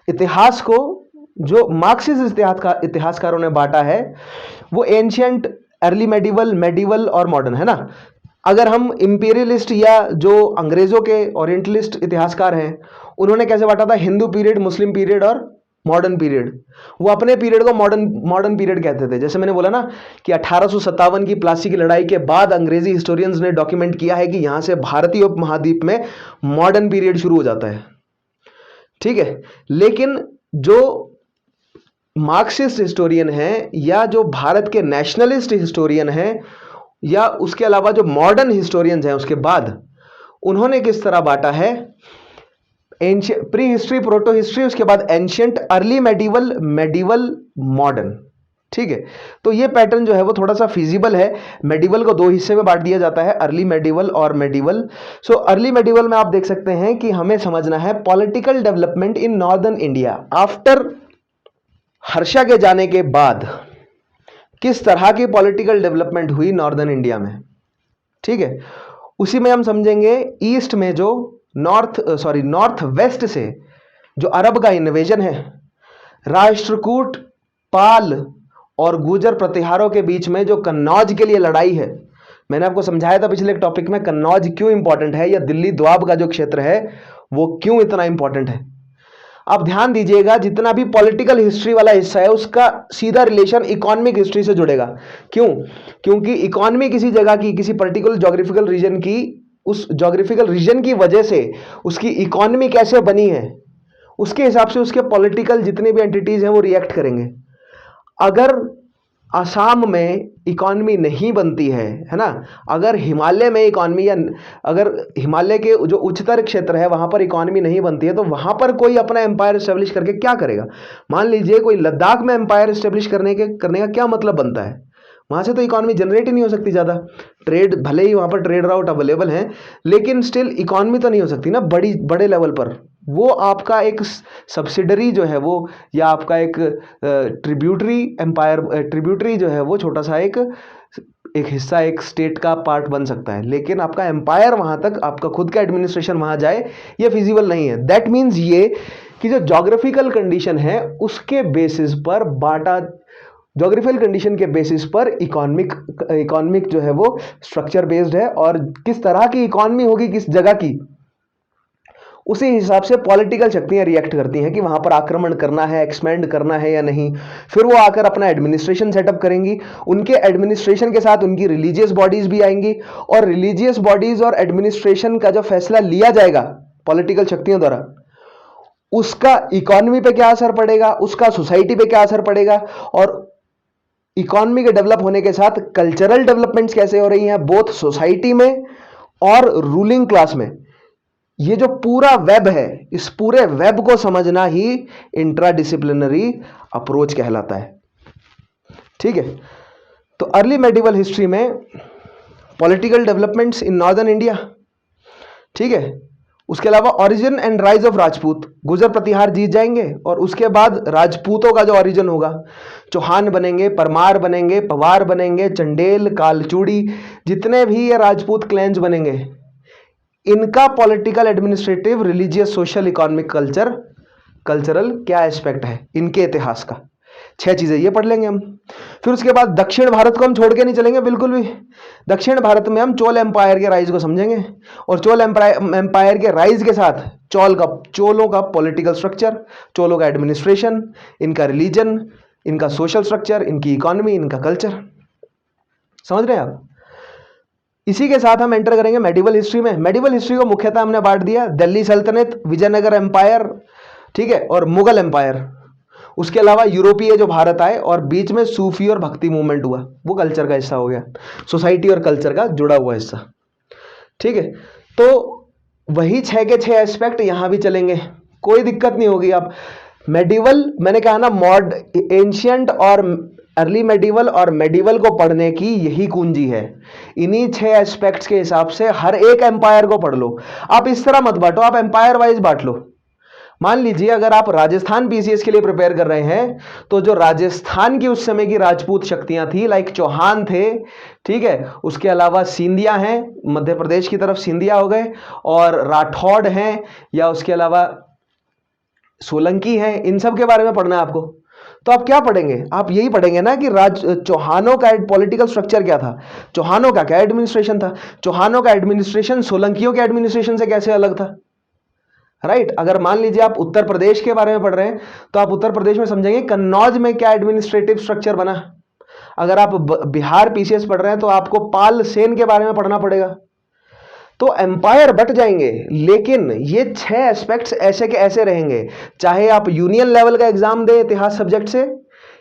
इतिहास को जो मार्क्सिस्ट इतिहासकारों ने बांटा है वो एंशिएंट, अर्ली मेडिवल और मॉडर्न है ना। अगर हम इंपीरियलिस्ट या जो अंग्रेजों के ओरिएंटलिस्ट इतिहासकार हैं उन्होंने कैसे बांटा था, हिंदू पीरियड, मुस्लिम पीरियड और मॉडर्न पीरियड। वो अपने पीरियड को मॉडर्न पीरियड कहते थे। जैसे मैंने बोला ना कि 1857 की प्लासी की लड़ाई के बाद अंग्रेजी हिस्टोरियंस ने डॉक्यूमेंट किया है कि यहां से भारतीय उपमहाद्वीप में मॉडर्न पीरियड शुरू हो जाता है। ठीक है, लेकिन जो मार्क्सिस्ट हिस्टोरियन है या जो भारत के नेशनलिस्ट हिस्टोरियन है या उसके अलावा जो मॉडर्न हिस्टोरियंस हैं उसके बाद, उन्होंने किस तरह बांटा है, प्री हिस्ट्री, प्रोटो हिस्ट्री, उसके बाद एंशिएंट, अर्ली मेडिवल मॉडर्न। ठीक है, तो ये पैटर्न जो है वो थोड़ा सा फिजिबल है। मेडिवल को दो हिस्से में बांट दिया जाता है, अर्ली मेडिवल और मेडिवल। सो अर्ली मेडिवल में आप देख सकते हैं कि हमें समझना है political development in northern India after Harsha के जाने के बाद किस तरह की पॉलिटिकल डेवलपमेंट हुई नॉर्दर्न इंडिया में। ठीक है, उसी में हम समझेंगे ईस्ट में जो नॉर्थ वेस्ट से जो अरब का इन्वेजन है, राष्ट्रकूट, पाल और गुर्जर प्रतिहारों के बीच में जो कन्नौज के लिए लड़ाई है। मैंने आपको समझाया था पिछले टॉपिक में कन्नौज क्यों इंपॉर्टेंट है, या दिल्ली द्वाब का जो क्षेत्र है वो क्यों इतना इंपॉर्टेंट है। आप ध्यान दीजिएगा, जितना भी पॉलिटिकल हिस्ट्री वाला हिस्सा है उसका सीधा रिलेशन इकोनॉमिक हिस्ट्री से जुड़ेगा। क्यों? क्योंकि इकोनॉमी किसी जगह की, किसी पर्टिकुलर ज्योग्राफिकल रीजन की, उस ज्योग्राफिकल रीजन की वजह से उसकी इकोनॉमी कैसे बनी है, उसके हिसाब से उसके पॉलिटिकल जितने भी एंटिटीज हैं वो रिएक्ट करेंगे। अगर असम में इकॉनमी नहीं बनती है ना, अगर हिमालय में इकॉनमी, या अगर हिमालय के जो उच्चतर क्षेत्र है वहां पर इकॉनमी नहीं बनती है तो वहां पर कोई अपना एम्पायर एस्टेब्लिश करके क्या करेगा। मान लीजिए कोई लद्दाख में एम्पायर एस्टेब्लिश करने का क्या मतलब बनता है, वहां से तो इकॉनमी जनरेट ही नहीं हो सकती ज़्यादा। ट्रेड, भले ही वहां पर ट्रेड राउट अवेलेबल हैं लेकिन स्टिल इकॉनमी तो नहीं हो सकती ना बड़े लेवल पर। वो आपका एक सब्सिडरी जो है वो, या आपका एक ट्रिब्यूटरी जो है वो छोटा सा एक हिस्सा, एक स्टेट का पार्ट बन सकता है, लेकिन आपका एम्पायर वहां तक, आपका खुद का एडमिनिस्ट्रेशन वहां जाए, ये फिजिबल नहीं है। दैट मीन्स ये कि जो जोग्राफिकल कंडीशन है उसके बेसिस पर बाटा, जोग्राफिकल कंडीशन के बेसिस पर इकोनॉमिक जो है वो स्ट्रक्चर बेस्ड है, और किस तरह की इकोनॉमी होगी किस जगह की, उसी हिसाब से पॉलिटिकल शक्तियां रिएक्ट करती हैं कि वहां पर आक्रमण करना है, एक्सपेंड करना है या नहीं। फिर वो आकर अपना एडमिनिस्ट्रेशन सेटअप करेंगी, उनके एडमिनिस्ट्रेशन के साथ उनकी रिलीजियस बॉडीज भी आएंगी, और रिलीजियस बॉडीज और एडमिनिस्ट्रेशन का जो फैसला लिया जाएगा पॉलिटिकल शक्तियों द्वारा, उसका इकोनॉमी पे क्या असर पड़ेगा, उसका सोसाइटी पे क्या असर पड़ेगा, और इकोनॉमी के डेवलप होने के साथ कल्चरल डेवलपमेंट्स कैसे हो रही हैं बोथ सोसाइटी में और रूलिंग क्लास में। ये जो पूरा वेब है, इस पूरे वेब को समझना ही इंट्राडिसिप्लिनरी अप्रोच कहलाता है। ठीक है, तो अर्ली मेडिवल हिस्ट्री में political developments in northern India, ठीक है, उसके अलावा origin and rise of Rajput, गुजर प्रतिहार जीत जाएंगे और उसके बाद राजपूतों का जो ओरिजिन होगा, चौहान बनेंगे, परमार बनेंगे, पवार बनेंगे, चंडेल, कालचूड़ी, जितने भी ये राजपूत क्लैंस बनेंगे, इनका political, administrative, religious, social, economic, cultural क्या एस्पेक्ट है इनके इतिहास का। 6 चीजें ये पढ़ लेंगे हम। फिर उसके बाद दक्षिण भारत को हम छोड़ के नहीं चलेंगे बिल्कुल भी। दक्षिण भारत में हम चोल एम्पायर के राइज को समझेंगे और चोल एम्पायर के राइज के साथ चोलों का पॉलिटिकल स्ट्रक्चर, चोलों का एडमिनिस्ट्रेशन, इनका रिलीजन, इनका सोशल स्ट्रक्चर, इनकी इकोनॉमी, इनका कल्चर। समझ रहे हैं आप? इसी के साथ हम एंटर करेंगे मेडिवल हिस्ट्री में। मेडिवल हिस्ट्री को मुख्यतः हमने बांट दिया दिल्ली सल्तनत, विजयनगर एम्पायर, ठीक है, और मुगल एम्पायर। उसके अलावा यूरोपीय जो भारत आए और बीच में सूफी और भक्ति मूवमेंट हुआ, वो कल्चर का हिस्सा हो गया, सोसाइटी और कल्चर का जुड़ा हुआ हिस्सा। ठीक है, तो वही 6 के 6 एस्पेक्ट यहां भी चलेंगे, कोई दिक्कत नहीं होगी। आप मेडिवल, मैंने कहा ना, एंशियंट और अर्ली मेडिवल और मेडिवल को पढ़ने की यही कुंजी है। इन्हीं 6 एस्पेक्ट्स के हिसाब से हर एक एम्पायर को पढ़ लो। आप इस तरह मत बांटो, आप एम्पायर वाइज बांट लो। मान लीजिए अगर आप राजस्थान पीसीएस के लिए प्रिपेयर कर रहे हैं, तो जो राजस्थान की उस समय की राजपूत शक्तियां थी, लाइक चौहान थे, ठीक है, उसके अलावा सिंधिया हैं, मध्य प्रदेश की तरफ सिंधिया हो गए, और राठौड़ हैं, या उसके अलावा सोलंकी हैं, इन सब के बारे में पढ़ना है आपको। तो आप क्या पढ़ेंगे? आप यही पढ़ेंगे ना कि चौहानों का पॉलिटिकल स्ट्रक्चर क्या था, चौहानों का क्या एडमिनिस्ट्रेशन था, चौहानों का एडमिनिस्ट्रेशन सोलंकियों के एडमिनिस्ट्रेशन से कैसे अलग था, राइट। अगर मान लीजिए आप उत्तर प्रदेश के बारे में पढ़ रहे हैं, तो आप उत्तर प्रदेश में समझेंगे कन्नौज में क्या एडमिनिस्ट्रेटिव स्ट्रक्चर बना। अगर आप बिहार पीसीएस पढ़ रहे हैं, तो आपको पाल सेन के बारे में पढ़ना पड़ेगा। तो एम्पायर बट जाएंगे, लेकिन ये 6 एस्पेक्ट्स ऐसे के ऐसे रहेंगे, चाहे आप यूनियन लेवल का एग्जाम दें इतिहास सब्जेक्ट से,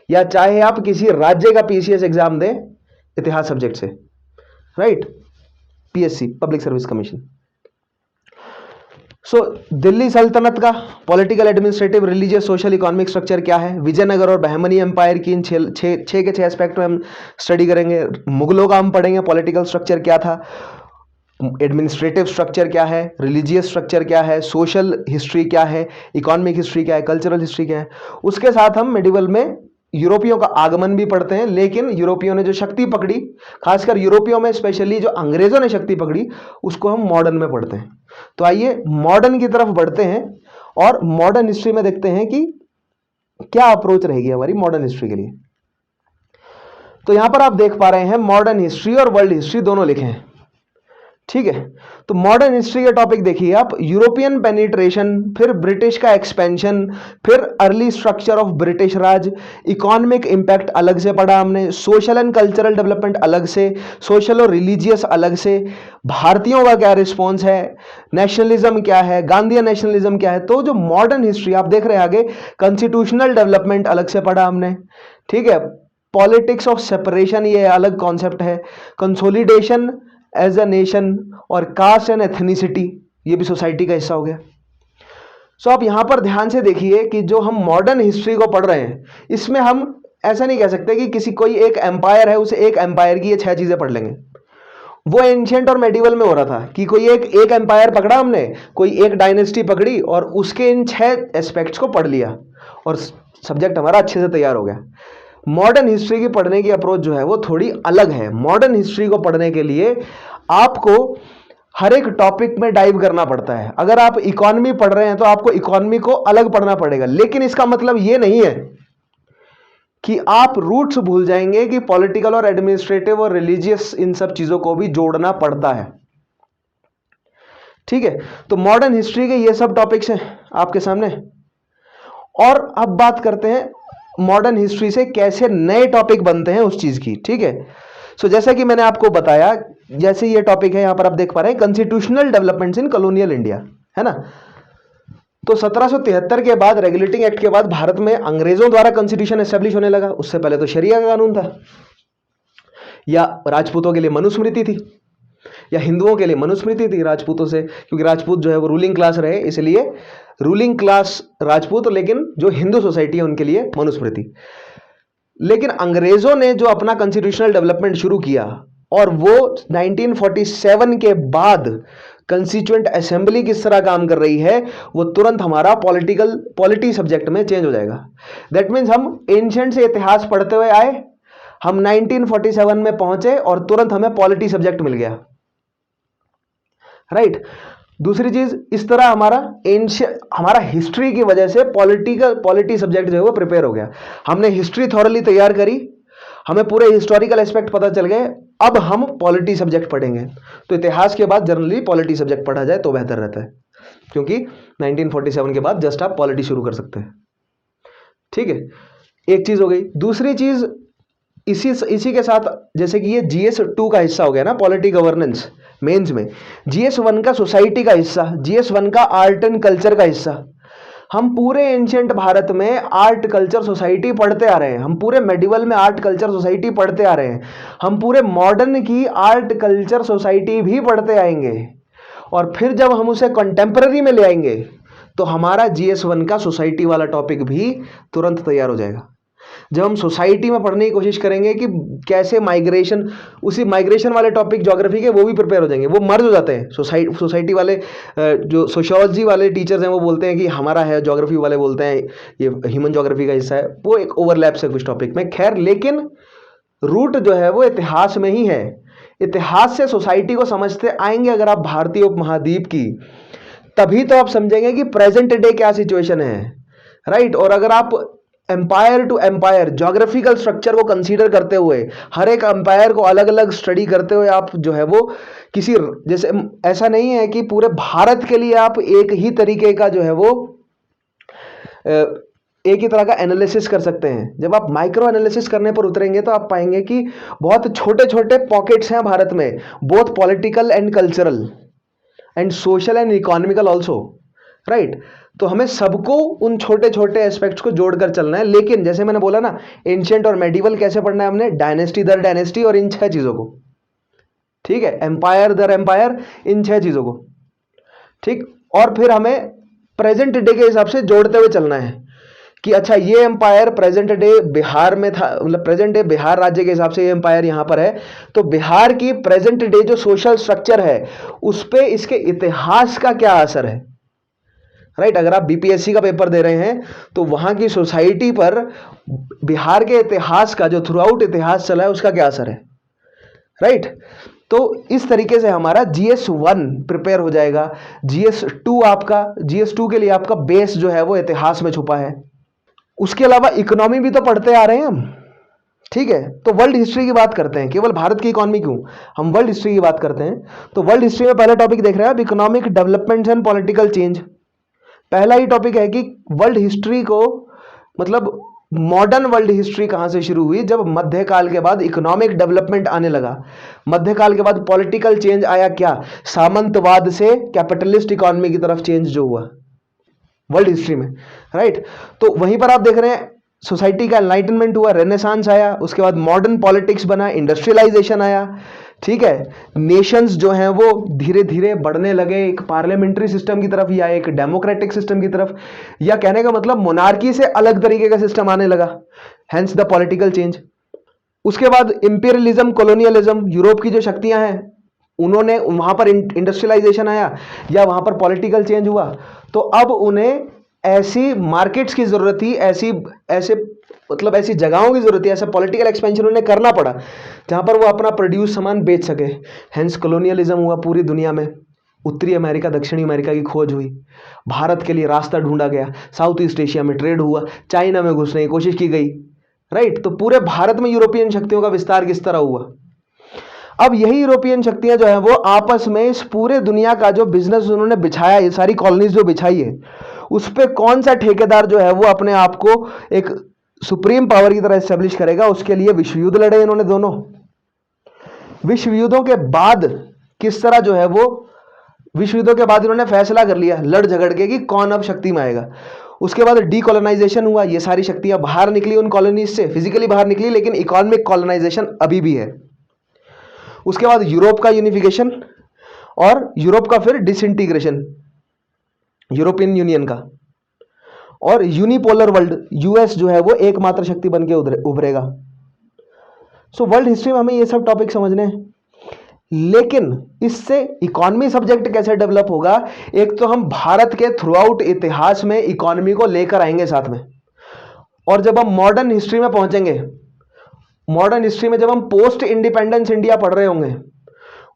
या चाहे आप किसी राज्य का पीसीएस एग्जाम दें इतिहास सब्जेक्ट से, right. PSC, public service commission. So Delhi Sultanate का political, administrative, religious, social, economic structure क्या है। विजयनगर और बहमनी एम्पायर की इन 6 के 6 एस्पेक्ट में हम स्टडी करेंगे। मुगलों का हम पढ़ेंगे पॉलिटिकल स्ट्रक्चर क्या था, एडमिनिस्ट्रेटिव स्ट्रक्चर क्या है, रिलीजियस स्ट्रक्चर क्या है, सोशल हिस्ट्री क्या है, इकोनॉमिक हिस्ट्री क्या है, कल्चरल हिस्ट्री क्या है। उसके साथ हम मेडिवल में यूरोपियों का आगमन भी पढ़ते हैं, लेकिन यूरोपियों ने जो शक्ति पकड़ी, खासकर यूरोपियों में स्पेशली जो अंग्रेजों ने शक्ति पकड़ी, उसको हम मॉडर्न में पढ़ते हैं। तो आइए मॉडर्न की तरफ बढ़ते हैं और मॉडर्न हिस्ट्री में देखते हैं कि क्या अप्रोच रहेगी हमारी मॉडर्न हिस्ट्री के लिए। तो यहां पर आप देख पा रहे हैं मॉडर्न हिस्ट्री और वर्ल्ड हिस्ट्री दोनों लिखे हैं, ठीक है। तो मॉडर्न हिस्ट्री के टॉपिक देखिए आप, यूरोपियन पेनिट्रेशन, फिर ब्रिटिश का एक्सपेंशन, फिर early structure of British Raj, economic impact अलग से पढ़ा हमने, सोशल एंड कल्चरल डेवलपमेंट अलग से, सोशल और रिलीजियस अलग से, भारतीयों का क्या रिस्पॉन्स है, नेशनलिज्म क्या है, गांधी नेशनलिज्म क्या है। तो जो मॉडर्न हिस्ट्री आप देख रहे हैं आगे, कॉन्स्टिट्यूशनल डेवलपमेंट अलग से पढ़ा हमने, ठीक है। पॉलिटिक्स ऑफ सेपरेशन ये अलग कॉन्सेप्ट है, कंसोलिडेशन एज अ नेशन, और कास्ट एंड एथनिसिटी ये भी सोसाइटी का हिस्सा हो गया। सो आप यहां पर ध्यान से देखिए कि जो हम मॉडर्न हिस्ट्री को पढ़ रहे हैं, इसमें हम ऐसा नहीं कह सकते कि किसी कोई एक एम्पायर है, उसे एक एम्पायर की ये 6 चीजें पढ़ लेंगे। वो एंशिएंट और मेडिवल में हो रहा था कि कोई एक एम्पायर पकड़ा हमने, कोई एक डायनेस्टी पकड़ी और उसके इन 6 एस्पेक्ट्स को पढ़ लिया और सब्जेक्ट हमारा अच्छे से तैयार हो गया। मॉडर्न हिस्ट्री की पढ़ने की अप्रोच जो है वो थोड़ी अलग है। मॉडर्न हिस्ट्री को पढ़ने के लिए आपको हर एक टॉपिक में डाइव करना पड़ता है। अगर आप इकोनॉमी पढ़ रहे हैं तो आपको इकोनॉमी को अलग पढ़ना पड़ेगा, लेकिन इसका मतलब यह नहीं है कि आप रूट्स भूल जाएंगे कि पॉलिटिकल और एडमिनिस्ट्रेटिव और रिलीजियस इन सब चीजों को भी जोड़ना पड़ता है, ठीक है। तो मॉडर्न हिस्ट्री के ये सब टॉपिक्स हैं आपके सामने। और अब बात करते हैं मॉडर्न हिस्ट्री से कैसे नए टॉपिक बनते हैं उस चीज की, ठीक है। सो जैसा कि मैंने आपको बताया, जैसे ये टॉपिक है यहां पर आप देख पा रहे हैं, constitutional developments in colonial India, है ना। तो 1773 के बाद, रेगुलेटिंग एक्ट के बाद भारत में अंग्रेजों द्वारा कॉन्स्टिट्यूशन एस्टेब्लिश होने लगा। उससे पहले तो शरिया का कानून था या राजपूतों के लिए मनुस्मृति थी, या हिंदुओं के लिए मनुस्मृति थी राजपूतों से, क्योंकि राजपूत जो है वो रूलिंग क्लास रहे, इसलिए रूलिंग क्लास राजपूत, लेकिन जो हिंदू सोसाइटी है उनके लिए मनुस्मृति। लेकिन अंग्रेजों ने जो अपना कॉन्स्टिट्यूशनल डेवलपमेंट शुरू किया और वो 1947 के बाद कंस्टिट्यूएंट असेंबली किस तरह काम कर रही है, वो तुरंत हमारा पॉलिटी सब्जेक्ट में चेंज हो जाएगा। दैट मीन्स हम एंशिएंट से इतिहास पढ़ते हुए आए, हम 1947 में पहुंचे और तुरंत हमें पॉलिटी सब्जेक्ट मिल गया, राइट। दूसरी चीज, इस तरह हमारा हिस्ट्री की वजह से पॉलिटी सब्जेक्ट जो है वो प्रिपेयर हो गया। हमने हिस्ट्री थॉरली तैयार करी, हमें पूरे हिस्टोरिकल एस्पेक्ट पता चल गए, अब हम पॉलिटी सब्जेक्ट पढ़ेंगे। तो इतिहास के बाद जनरली पॉलिटी सब्जेक्ट पढ़ा जाए तो बेहतर रहता है, क्योंकि 1947 के बाद जस्ट आप पॉलिटी शुरू कर सकते हैं, ठीक है। एक चीज हो गई। दूसरी चीज, इसी के साथ, जैसे कि ये GS2 का हिस्सा हो गया ना, पॉलिटी गवर्नेंस मेंस में, GS1 का सोसाइटी का हिस्सा, GS1 का आर्ट एंड कल्चर का हिस्सा। हम पूरे एंशिएंट भारत में आर्ट कल्चर सोसाइटी पढ़ते आ रहे हैं, हम पूरे मेडिवल में आर्ट कल्चर सोसाइटी पढ़ते आ रहे हैं, हम पूरे मॉडर्न की आर्ट कल्चर सोसाइटी भी पढ़ते आएंगे, और फिर जब हम उसे कंटेम्पररी में ले आएंगे तो हमारा GS1 का सोसाइटी वाला टॉपिक भी तुरंत तैयार हो जाएगा। जब हम सोसाइटी में पढ़ने की कोशिश करेंगे कि कैसे माइग्रेशन, उसी माइग्रेशन वाले टॉपिक ज्योग्राफी के वो भी प्रिपेयर हो जाएंगे, वो मर्ज हो जाते हैं। सोसाइटी वाले जो सोशियोलॉजी वाले टीचर्स हैं वो बोलते हैं कि हमारा है, ज्योग्राफी वाले बोलते हैं ये ह्यूमन ज्योग्राफी का हिस्सा है, वो एक ओवरलैप्स है कुछ टॉपिक में। खैर, लेकिन रूट जो है वो इतिहास में ही है। इतिहास से सोसाइटी को समझते आएंगे अगर आप भारतीय उपमहाद्वीप की, तभी तो आप समझेंगे कि प्रेजेंट डे क्या सिचुएशन है, राइट। और अगर आप empire to empire geographical structure को कंसीडर करते हुए, हर एक एम्पायर को अलग अलग स्टडी करते हुए आप जो है वो किसी, जैसे ऐसा नहीं है कि पूरे भारत के लिए आप एक ही तरीके का जो है वो एक ही तरह का एनालिसिस कर सकते हैं। जब आप माइक्रो एनालिसिस करने पर उतरेंगे तो आप पाएंगे कि बहुत छोटे छोटे पॉकेट्स हैं भारत में, both political and cultural and social and economical also, right. तो हमें सबको उन छोटे छोटे एस्पेक्ट्स को जोड़कर चलना है। लेकिन जैसे मैंने बोला ना, एंशिएंट और मेडिवल कैसे पढ़ना है हमने, डायनेस्टी दर डायनेस्टी और इन 6 चीजों को, ठीक है, एम्पायर दर एम्पायर, इन 6 चीजों को, ठीक। और फिर हमें प्रेजेंट डे के हिसाब से जोड़ते हुए चलना है कि अच्छा ये एम्पायर प्रेजेंट डे बिहार में था, मतलब प्रेजेंट डे बिहार राज्य के हिसाब से ये एम्पायर यहां पर है, तो बिहार की प्रेजेंट डे जो सोशल स्ट्रक्चर है उस पर इसके इतिहास का क्या असर है, राइट। अगर आप BPSC का पेपर दे रहे हैं तो वहां की सोसाइटी पर बिहार के इतिहास का, जो थ्रू आउट इतिहास चला है, उसका क्या असर है, राइट। तो इस तरीके से हमारा GS1 प्रिपेयर हो जाएगा। GS2 के लिए आपका बेस जो है वो इतिहास में छुपा है। उसके अलावा इकोनॉमी भी तो पढ़ते आ रहे हैं हम, ठीक है। तो वर्ल्ड हिस्ट्री की बात करते हैं, केवल भारत की इकोनॉमी क्यों, हम वर्ल्ड हिस्ट्री की बात करते हैं। तो वर्ल्ड हिस्ट्री में पहला टॉपिक देख रहे हैं आप, economic developments and political change. पहला ही टॉपिक है कि वर्ल्ड हिस्ट्री को, मतलब मॉडर्न वर्ल्ड हिस्ट्री कहां से शुरू हुई, जब मध्यकाल के बाद इकोनॉमिक डेवलपमेंट आने लगा, मध्यकाल के बाद पॉलिटिकल चेंज आया, क्या सामंतवाद से कैपिटलिस्ट इकोनॉमी की तरफ चेंज जो हुआ वर्ल्ड हिस्ट्री में, राइट। तो वहीं पर आप देख रहे हैं सोसाइटी का एनलाइटनमेंट हुआ, रेनेसांस आया, उसके बाद मॉडर्न पॉलिटिक्स बना, इंडस्ट्रियलाइजेशन आया, ठीक है। नेशंस जो हैं वो धीरे धीरे बढ़ने लगे एक पार्लियामेंट्री सिस्टम की तरफ या एक डेमोक्रेटिक सिस्टम की तरफ, या कहने का मतलब मोनार्की से अलग तरीके का सिस्टम आने लगा, हेंस द पॉलिटिकल चेंज। उसके बाद इंपीरियलिज्म, कॉलोनियलिज्म, यूरोप की जो शक्तियां हैं उन्होंने, वहां पर इंडस्ट्रियलाइजेशन आया या वहां पर पॉलिटिकल चेंज हुआ, तो अब उन्हें ऐसी मार्केट्स की जरूरत थी, ऐसी जगहों की जरूरत थी, ऐसा पॉलिटिकल एक्सपेंशन उन्हें करना पड़ा जहां पर वो अपना प्रोड्यूस सामान बेच सके। हेंस कॉलोनियलिज्म हुआ पूरी दुनिया में, उत्तरी अमेरिका, दक्षिणी अमेरिका की खोज हुई, भारत के लिए रास्ता ढूंढा गया, साउथ ईस्ट एशिया में ट्रेड हुआ, चाइना में घुसने की कोशिश की गई, राइट। तो पूरे भारत में यूरोपियन शक्तियों का विस्तार किस तरह हुआ। अब यही यूरोपियन शक्तियां जो है वो आपस में इस पूरे दुनिया का जो बिजनेस उन्होंने बिछाया, ये सारी कॉलोनीज जो बिछाई है, उस पर कौन सा ठेकेदार जो है वो अपने आप को एक सुप्रीम पावर की तरह एस्टेब्लिश करेगा, उसके लिए विश्व युद्ध लड़े इन्होंने दोनों। विश्व युद्धों के बाद किस तरह जो है वो, विश्व युद्धों के बाद इन्होंने फैसला कर लिया लड़ झगड़ के कि कौन अब शक्ति में आएगा। उसके बाद डीकोलोनाइजेशन हुआ, ये सारी शक्तियां बाहर निकली उन कॉलोनीज से, फिजिकली बाहर निकली, लेकिन इकोनॉमिक कॉलोनाइजेशन अभी भी है। उसके बाद यूरोप का यूनिफिकेशन, और यूरोप का फिर डिसइंटीग्रेशन, यूरोपियन यूनियन का, और यूनिपोलर वर्ल्ड, यूएस जो है वो एकमात्र शक्ति बन के उभरेगा। सो वर्ल्ड हिस्ट्री में हमें ये सब टॉपिक समझने हैं, लेकिन इससे इकोनॉमी सब्जेक्ट कैसे डेवलप होगा? एक तो हम भारत के थ्रू आउट इतिहास में इकोनॉमी को लेकर आएंगे साथ में, और जब हम मॉडर्न हिस्ट्री में पहुंचेंगे, मॉडर्न हिस्ट्री में जब हम पोस्ट इंडिपेंडेंस इंडिया पढ़ रहे होंगे,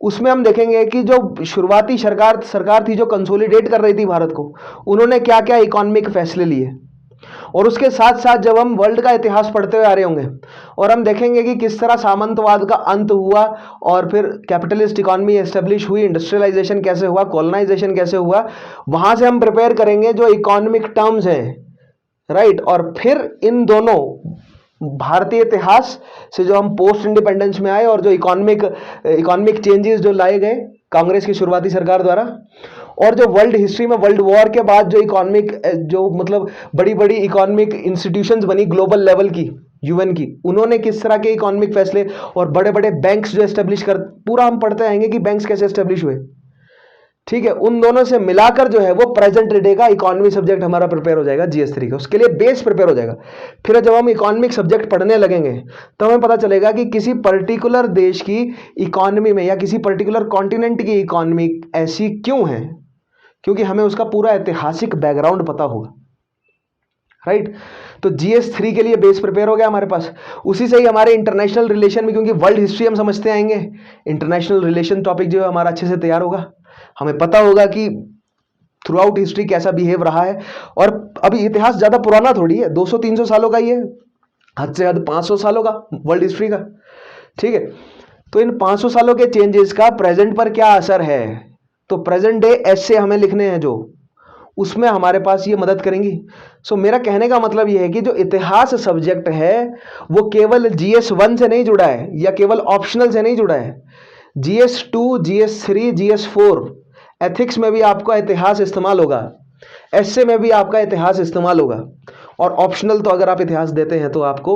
उसमें हम देखेंगे कि जो शुरुआती सरकार थी जो कंसोलिडेट कर रही थी भारत को, उन्होंने क्या क्या इकोनॉमिक फैसले लिए। और उसके साथ साथ जब हम वर्ल्ड का इतिहास पढ़ते हुए आ रहे होंगे और हम देखेंगे कि किस तरह सामंतवाद का अंत हुआ और फिर कैपिटलिस्ट इकोनॉमी एस्टेब्लिश हुई, इंडस्ट्रियलाइजेशन कैसे हुआ, कॉलोनाइजेशन कैसे हुआ, वहां से हम प्रिपेयर करेंगे जो इकोनॉमिक टर्म्स हैं, राइट। और फिर इन दोनों भारतीय इतिहास से जो हम पोस्ट इंडिपेंडेंस में आए और जो इकोनॉमिक चेंजेस जो लाए गए कांग्रेस की शुरुआती सरकार द्वारा, और जो वर्ल्ड हिस्ट्री में वर्ल्ड वॉर के बाद जो इकोनॉमिक जो मतलब बड़ी बड़ी इकोनॉमिक इंस्टीट्यूशंस बनी ग्लोबल लेवल की, यूएन की, उन्होंने किस तरह के इकोनॉमिक फैसले और बड़े बड़े बैंक्स जो एस्टेब्लिश कर, पूरा हम पढ़ते आएंगे कि बैंक्स कैसे एस्टेब्लिश हुए, ठीक है। उन दोनों से मिलाकर जो है वो प्रेजेंट डे का इकोनॉमी सब्जेक्ट हमारा प्रिपेयर हो जाएगा जीएस3 का, उसके लिए बेस प्रिपेयर हो जाएगा। फिर जब हम इकोनॉमिक सब्जेक्ट पढ़ने लगेंगे तो हमें पता चलेगा कि किसी पर्टिकुलर देश की इकोनॉमी में या किसी पर्टिकुलर कॉन्टिनेंट की इकोनॉमी ऐसी क्यों है, क्योंकि हमें उसका पूरा ऐतिहासिक बैकग्राउंड पता होगा, राइट। तो जीएस3 के लिए बेस प्रिपेयर हो गया हमारे पास। उसी से ही हमारे इंटरनेशनल रिलेशन में, क्योंकि वर्ल्ड हिस्ट्री हम समझते आएंगे, इंटरनेशनल रिलेशन टॉपिक जो है हमारा अच्छे से तैयार होगा। हमें पता होगा कि थ्रू आउट हिस्ट्री कैसा बिहेव रहा है। और अभी इतिहास ज्यादा पुराना थोड़ी है, 200-300 सालों का ही है, हद से हद 500 सालों का वर्ल्ड हिस्ट्री का, ठीक है। तो इन 500 सालों के चेंजेस का प्रेजेंट पर क्या असर है, तो प्रेजेंट डे ऐसे हमें लिखने हैं जो, उसमें हमारे पास ये मदद करेंगी। सो मेरा कहने का मतलब ये है कि जो इतिहास सब्जेक्ट है वो केवल GS1 से नहीं जुड़ा है या केवल ऑप्शनल से नहीं जुड़ा है। GS2, GS3, GS4 एथिक्स में भी आपका इतिहास इस्तेमाल होगा, एसए में भी आपका इतिहास इस्तेमाल होगा। और ऑप्शनल तो अगर आप इतिहास देते हैं तो आपको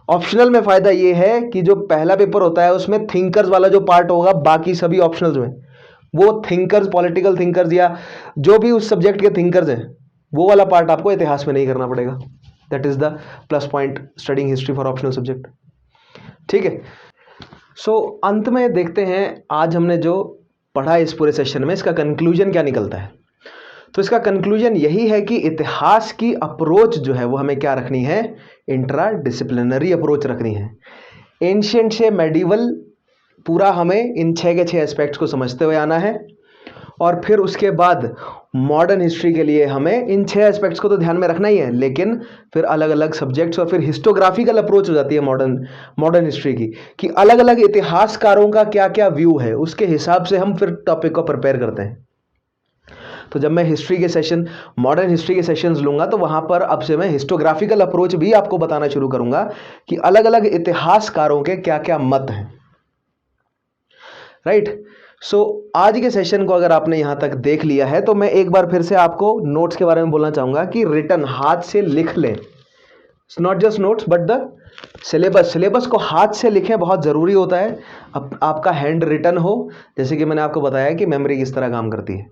ऑप्शनल में फायदा ये है कि जो पहला पेपर होता है उसमें थिंकर्स वाला जो पार्ट होगा, बाकी सभी ऑप्शनल्स में वो थिंकर्स, पॉलिटिकल थिंकर्स या जो भी उस सब्जेक्ट के थिंकर्स हैं, वो वाला पार्ट आपको इतिहास में नहीं करना पड़ेगा। That is the plus point studying history for optional subject, ठीक है। सो अंत में देखते हैं आज हमने जो पढ़ा इस पूरे सेशन में, इसका कंक्लूजन क्या निकलता है। तो इसका कंक्लूजन यही है कि इतिहास की अप्रोच जो है वो हमें क्या रखनी है, इंट्रा डिसिप्लिनरी अप्रोच रखनी है। एंशिएंट से मेडिवल पूरा हमें इन 6 के 6 एस्पेक्ट्स को समझते हुए आना है, और फिर उसके बाद मॉडर्न हिस्ट्री के लिए हमें इन 6 एस्पेक्ट्स को तो ध्यान में रखना ही है, लेकिन फिर अलग अलग सब्जेक्ट्स और फिर हिस्टोग्राफिकल अप्रोच हो जाती है मॉडर्न हिस्ट्री की, कि अलग अलग इतिहासकारों का क्या क्या व्यू है, उसके हिसाब से हम फिर टॉपिक को प्रिपेयर करते हैं। तो जब मैं हिस्ट्री के सेशन, मॉडर्न हिस्ट्री के सेशंस लूंगा तो वहां पर अब से मैं हिस्टोग्राफिकल अप्रोच भी आपको बताना शुरू करूंगा कि अलग अलग इतिहासकारों के क्या क्या मत हैं, राइट। सो आज के सेशन को अगर आपने यहां तक देख लिया है तो मैं एक बार फिर से आपको नोट्स के बारे में बोलना चाहूंगा कि रिटन हाथ से लिख लें, not just notes but the syllabus को हाथ से लिखें, बहुत ज़रूरी होता है। अब आपका हैंड रिटन हो, जैसे कि मैंने आपको बताया कि मेमोरी किस तरह काम करती है।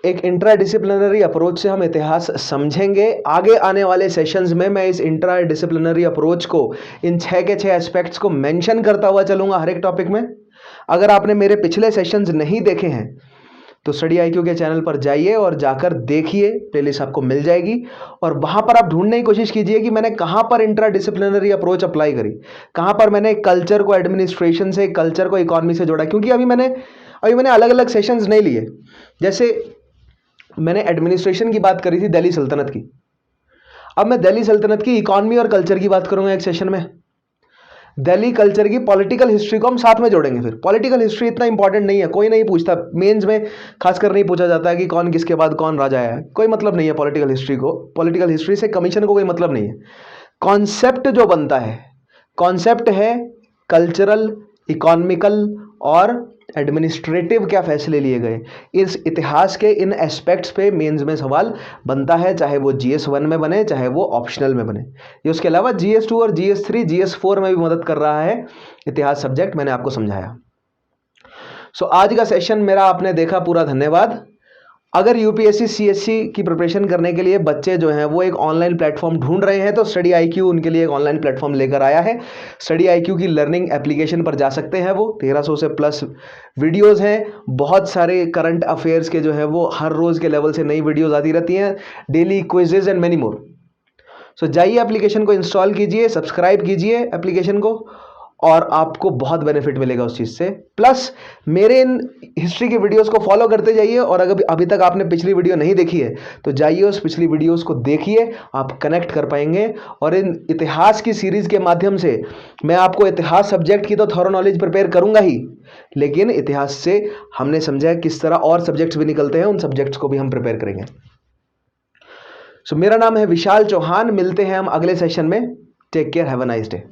एक इंट्रा डिसिप्लिनरी अप्रोच से हम इतिहास समझेंगे। आगे आने वाले सेशंस में मैं इस इंट्रा डिसिप्लिनरी अप्रोच को, इन 6 के 6 एस्पेक्ट्स को मेंशन करता हुआ चलूंगा हर एक टॉपिक में। अगर आपने मेरे पिछले सेशंस नहीं देखे हैं तो स्टडी IQ के चैनल पर जाइए और जाकर देखिए, प्लेलिस्ट आपको मिल जाएगी, और वहां पर आप ढूंढने की कोशिश कीजिए कि मैंने कहां पर इंट्रा डिसिप्लिनरी अप्रोच अप्लाई करी, कहां पर मैंने कल्चर को एडमिनिस्ट्रेशन से, कल्चर को इकोनॉमी से जोड़ा। क्योंकि अभी मैंने अलग अलग सेशंस नहीं लिए। जैसे मैंने एडमिनिस्ट्रेशन की बात करी थी दिल्ली सल्तनत की, अब मैं दिल्ली सल्तनत की इकोनॉमी और कल्चर की बात करूंगा एक सेशन में। दिल्ली कल्चर की पॉलिटिकल हिस्ट्री को हम साथ में जोड़ेंगे। फिर पॉलिटिकल हिस्ट्री इतना इंपॉर्टेंट नहीं है, कोई नहीं पूछता, मेंस में खासकर नहीं पूछा जाता है कि कौन किसके बाद कौन राजा है, कोई मतलब नहीं है पॉलिटिकल हिस्ट्री को, पॉलिटिकल हिस्ट्री से कमीशन को कोई मतलब नहीं है। कॉन्सेप्ट जो बनता है, कॉन्सेप्ट है कल्चरल, इकोनॉमिकल और एडमिनिस्ट्रेटिव क्या फैसले लिए गए। इस इतिहास के इन एस्पेक्ट्स पे मेंस में सवाल बनता है, चाहे वो GS1 में बने चाहे वो ऑप्शनल में बने। ये उसके अलावा GS2 और GS3 GS4 में भी मदद कर रहा है इतिहास सब्जेक्ट, मैंने आपको समझाया। सो आज का सेशन मेरा आपने देखा पूरा, धन्यवाद। अगर यूपीएससी सीएससी की प्रिपरेशन करने के लिए बच्चे जो हैं वो एक ऑनलाइन प्लेटफॉर्म ढूंढ रहे हैं तो स्टडी आईक्यू उनके लिए एक ऑनलाइन प्लेटफॉर्म लेकर आया है। स्टडी आईक्यू की लर्निंग एप्लीकेशन पर जा सकते हैं, वो 1300 से प्लस वीडियोस हैं, बहुत सारे करंट अफेयर्स के जो है वो हर रोज़ के लेवल से नई वीडियोस आती रहती हैं, daily quizzes and many more. So जाइए एप्लीकेशन को इंस्टॉल कीजिए, सब्सक्राइब कीजिए एप्लीकेशन को और आपको बहुत बेनिफिट मिलेगा उस चीज़ से। प्लस मेरे इन हिस्ट्री की वीडियोस को फॉलो करते जाइए और अगर अभी तक आपने पिछली वीडियो नहीं देखी है तो जाइए उस पिछली वीडियोस को देखिए, आप कनेक्ट कर पाएंगे। और इन इतिहास की सीरीज़ के माध्यम से मैं आपको इतिहास सब्जेक्ट की तो थॉरो नॉलेज प्रिपेयर करूंगा ही, लेकिन इतिहास से हमने समझा किस तरह और सब्जेक्ट्स भी निकलते हैं, उन सब्जेक्ट्स को भी हम प्रिपेयर करेंगे। सो मेरा नाम है विशाल चौहान, मिलते हैं हम अगले सेशन में। Take care, have a nice day.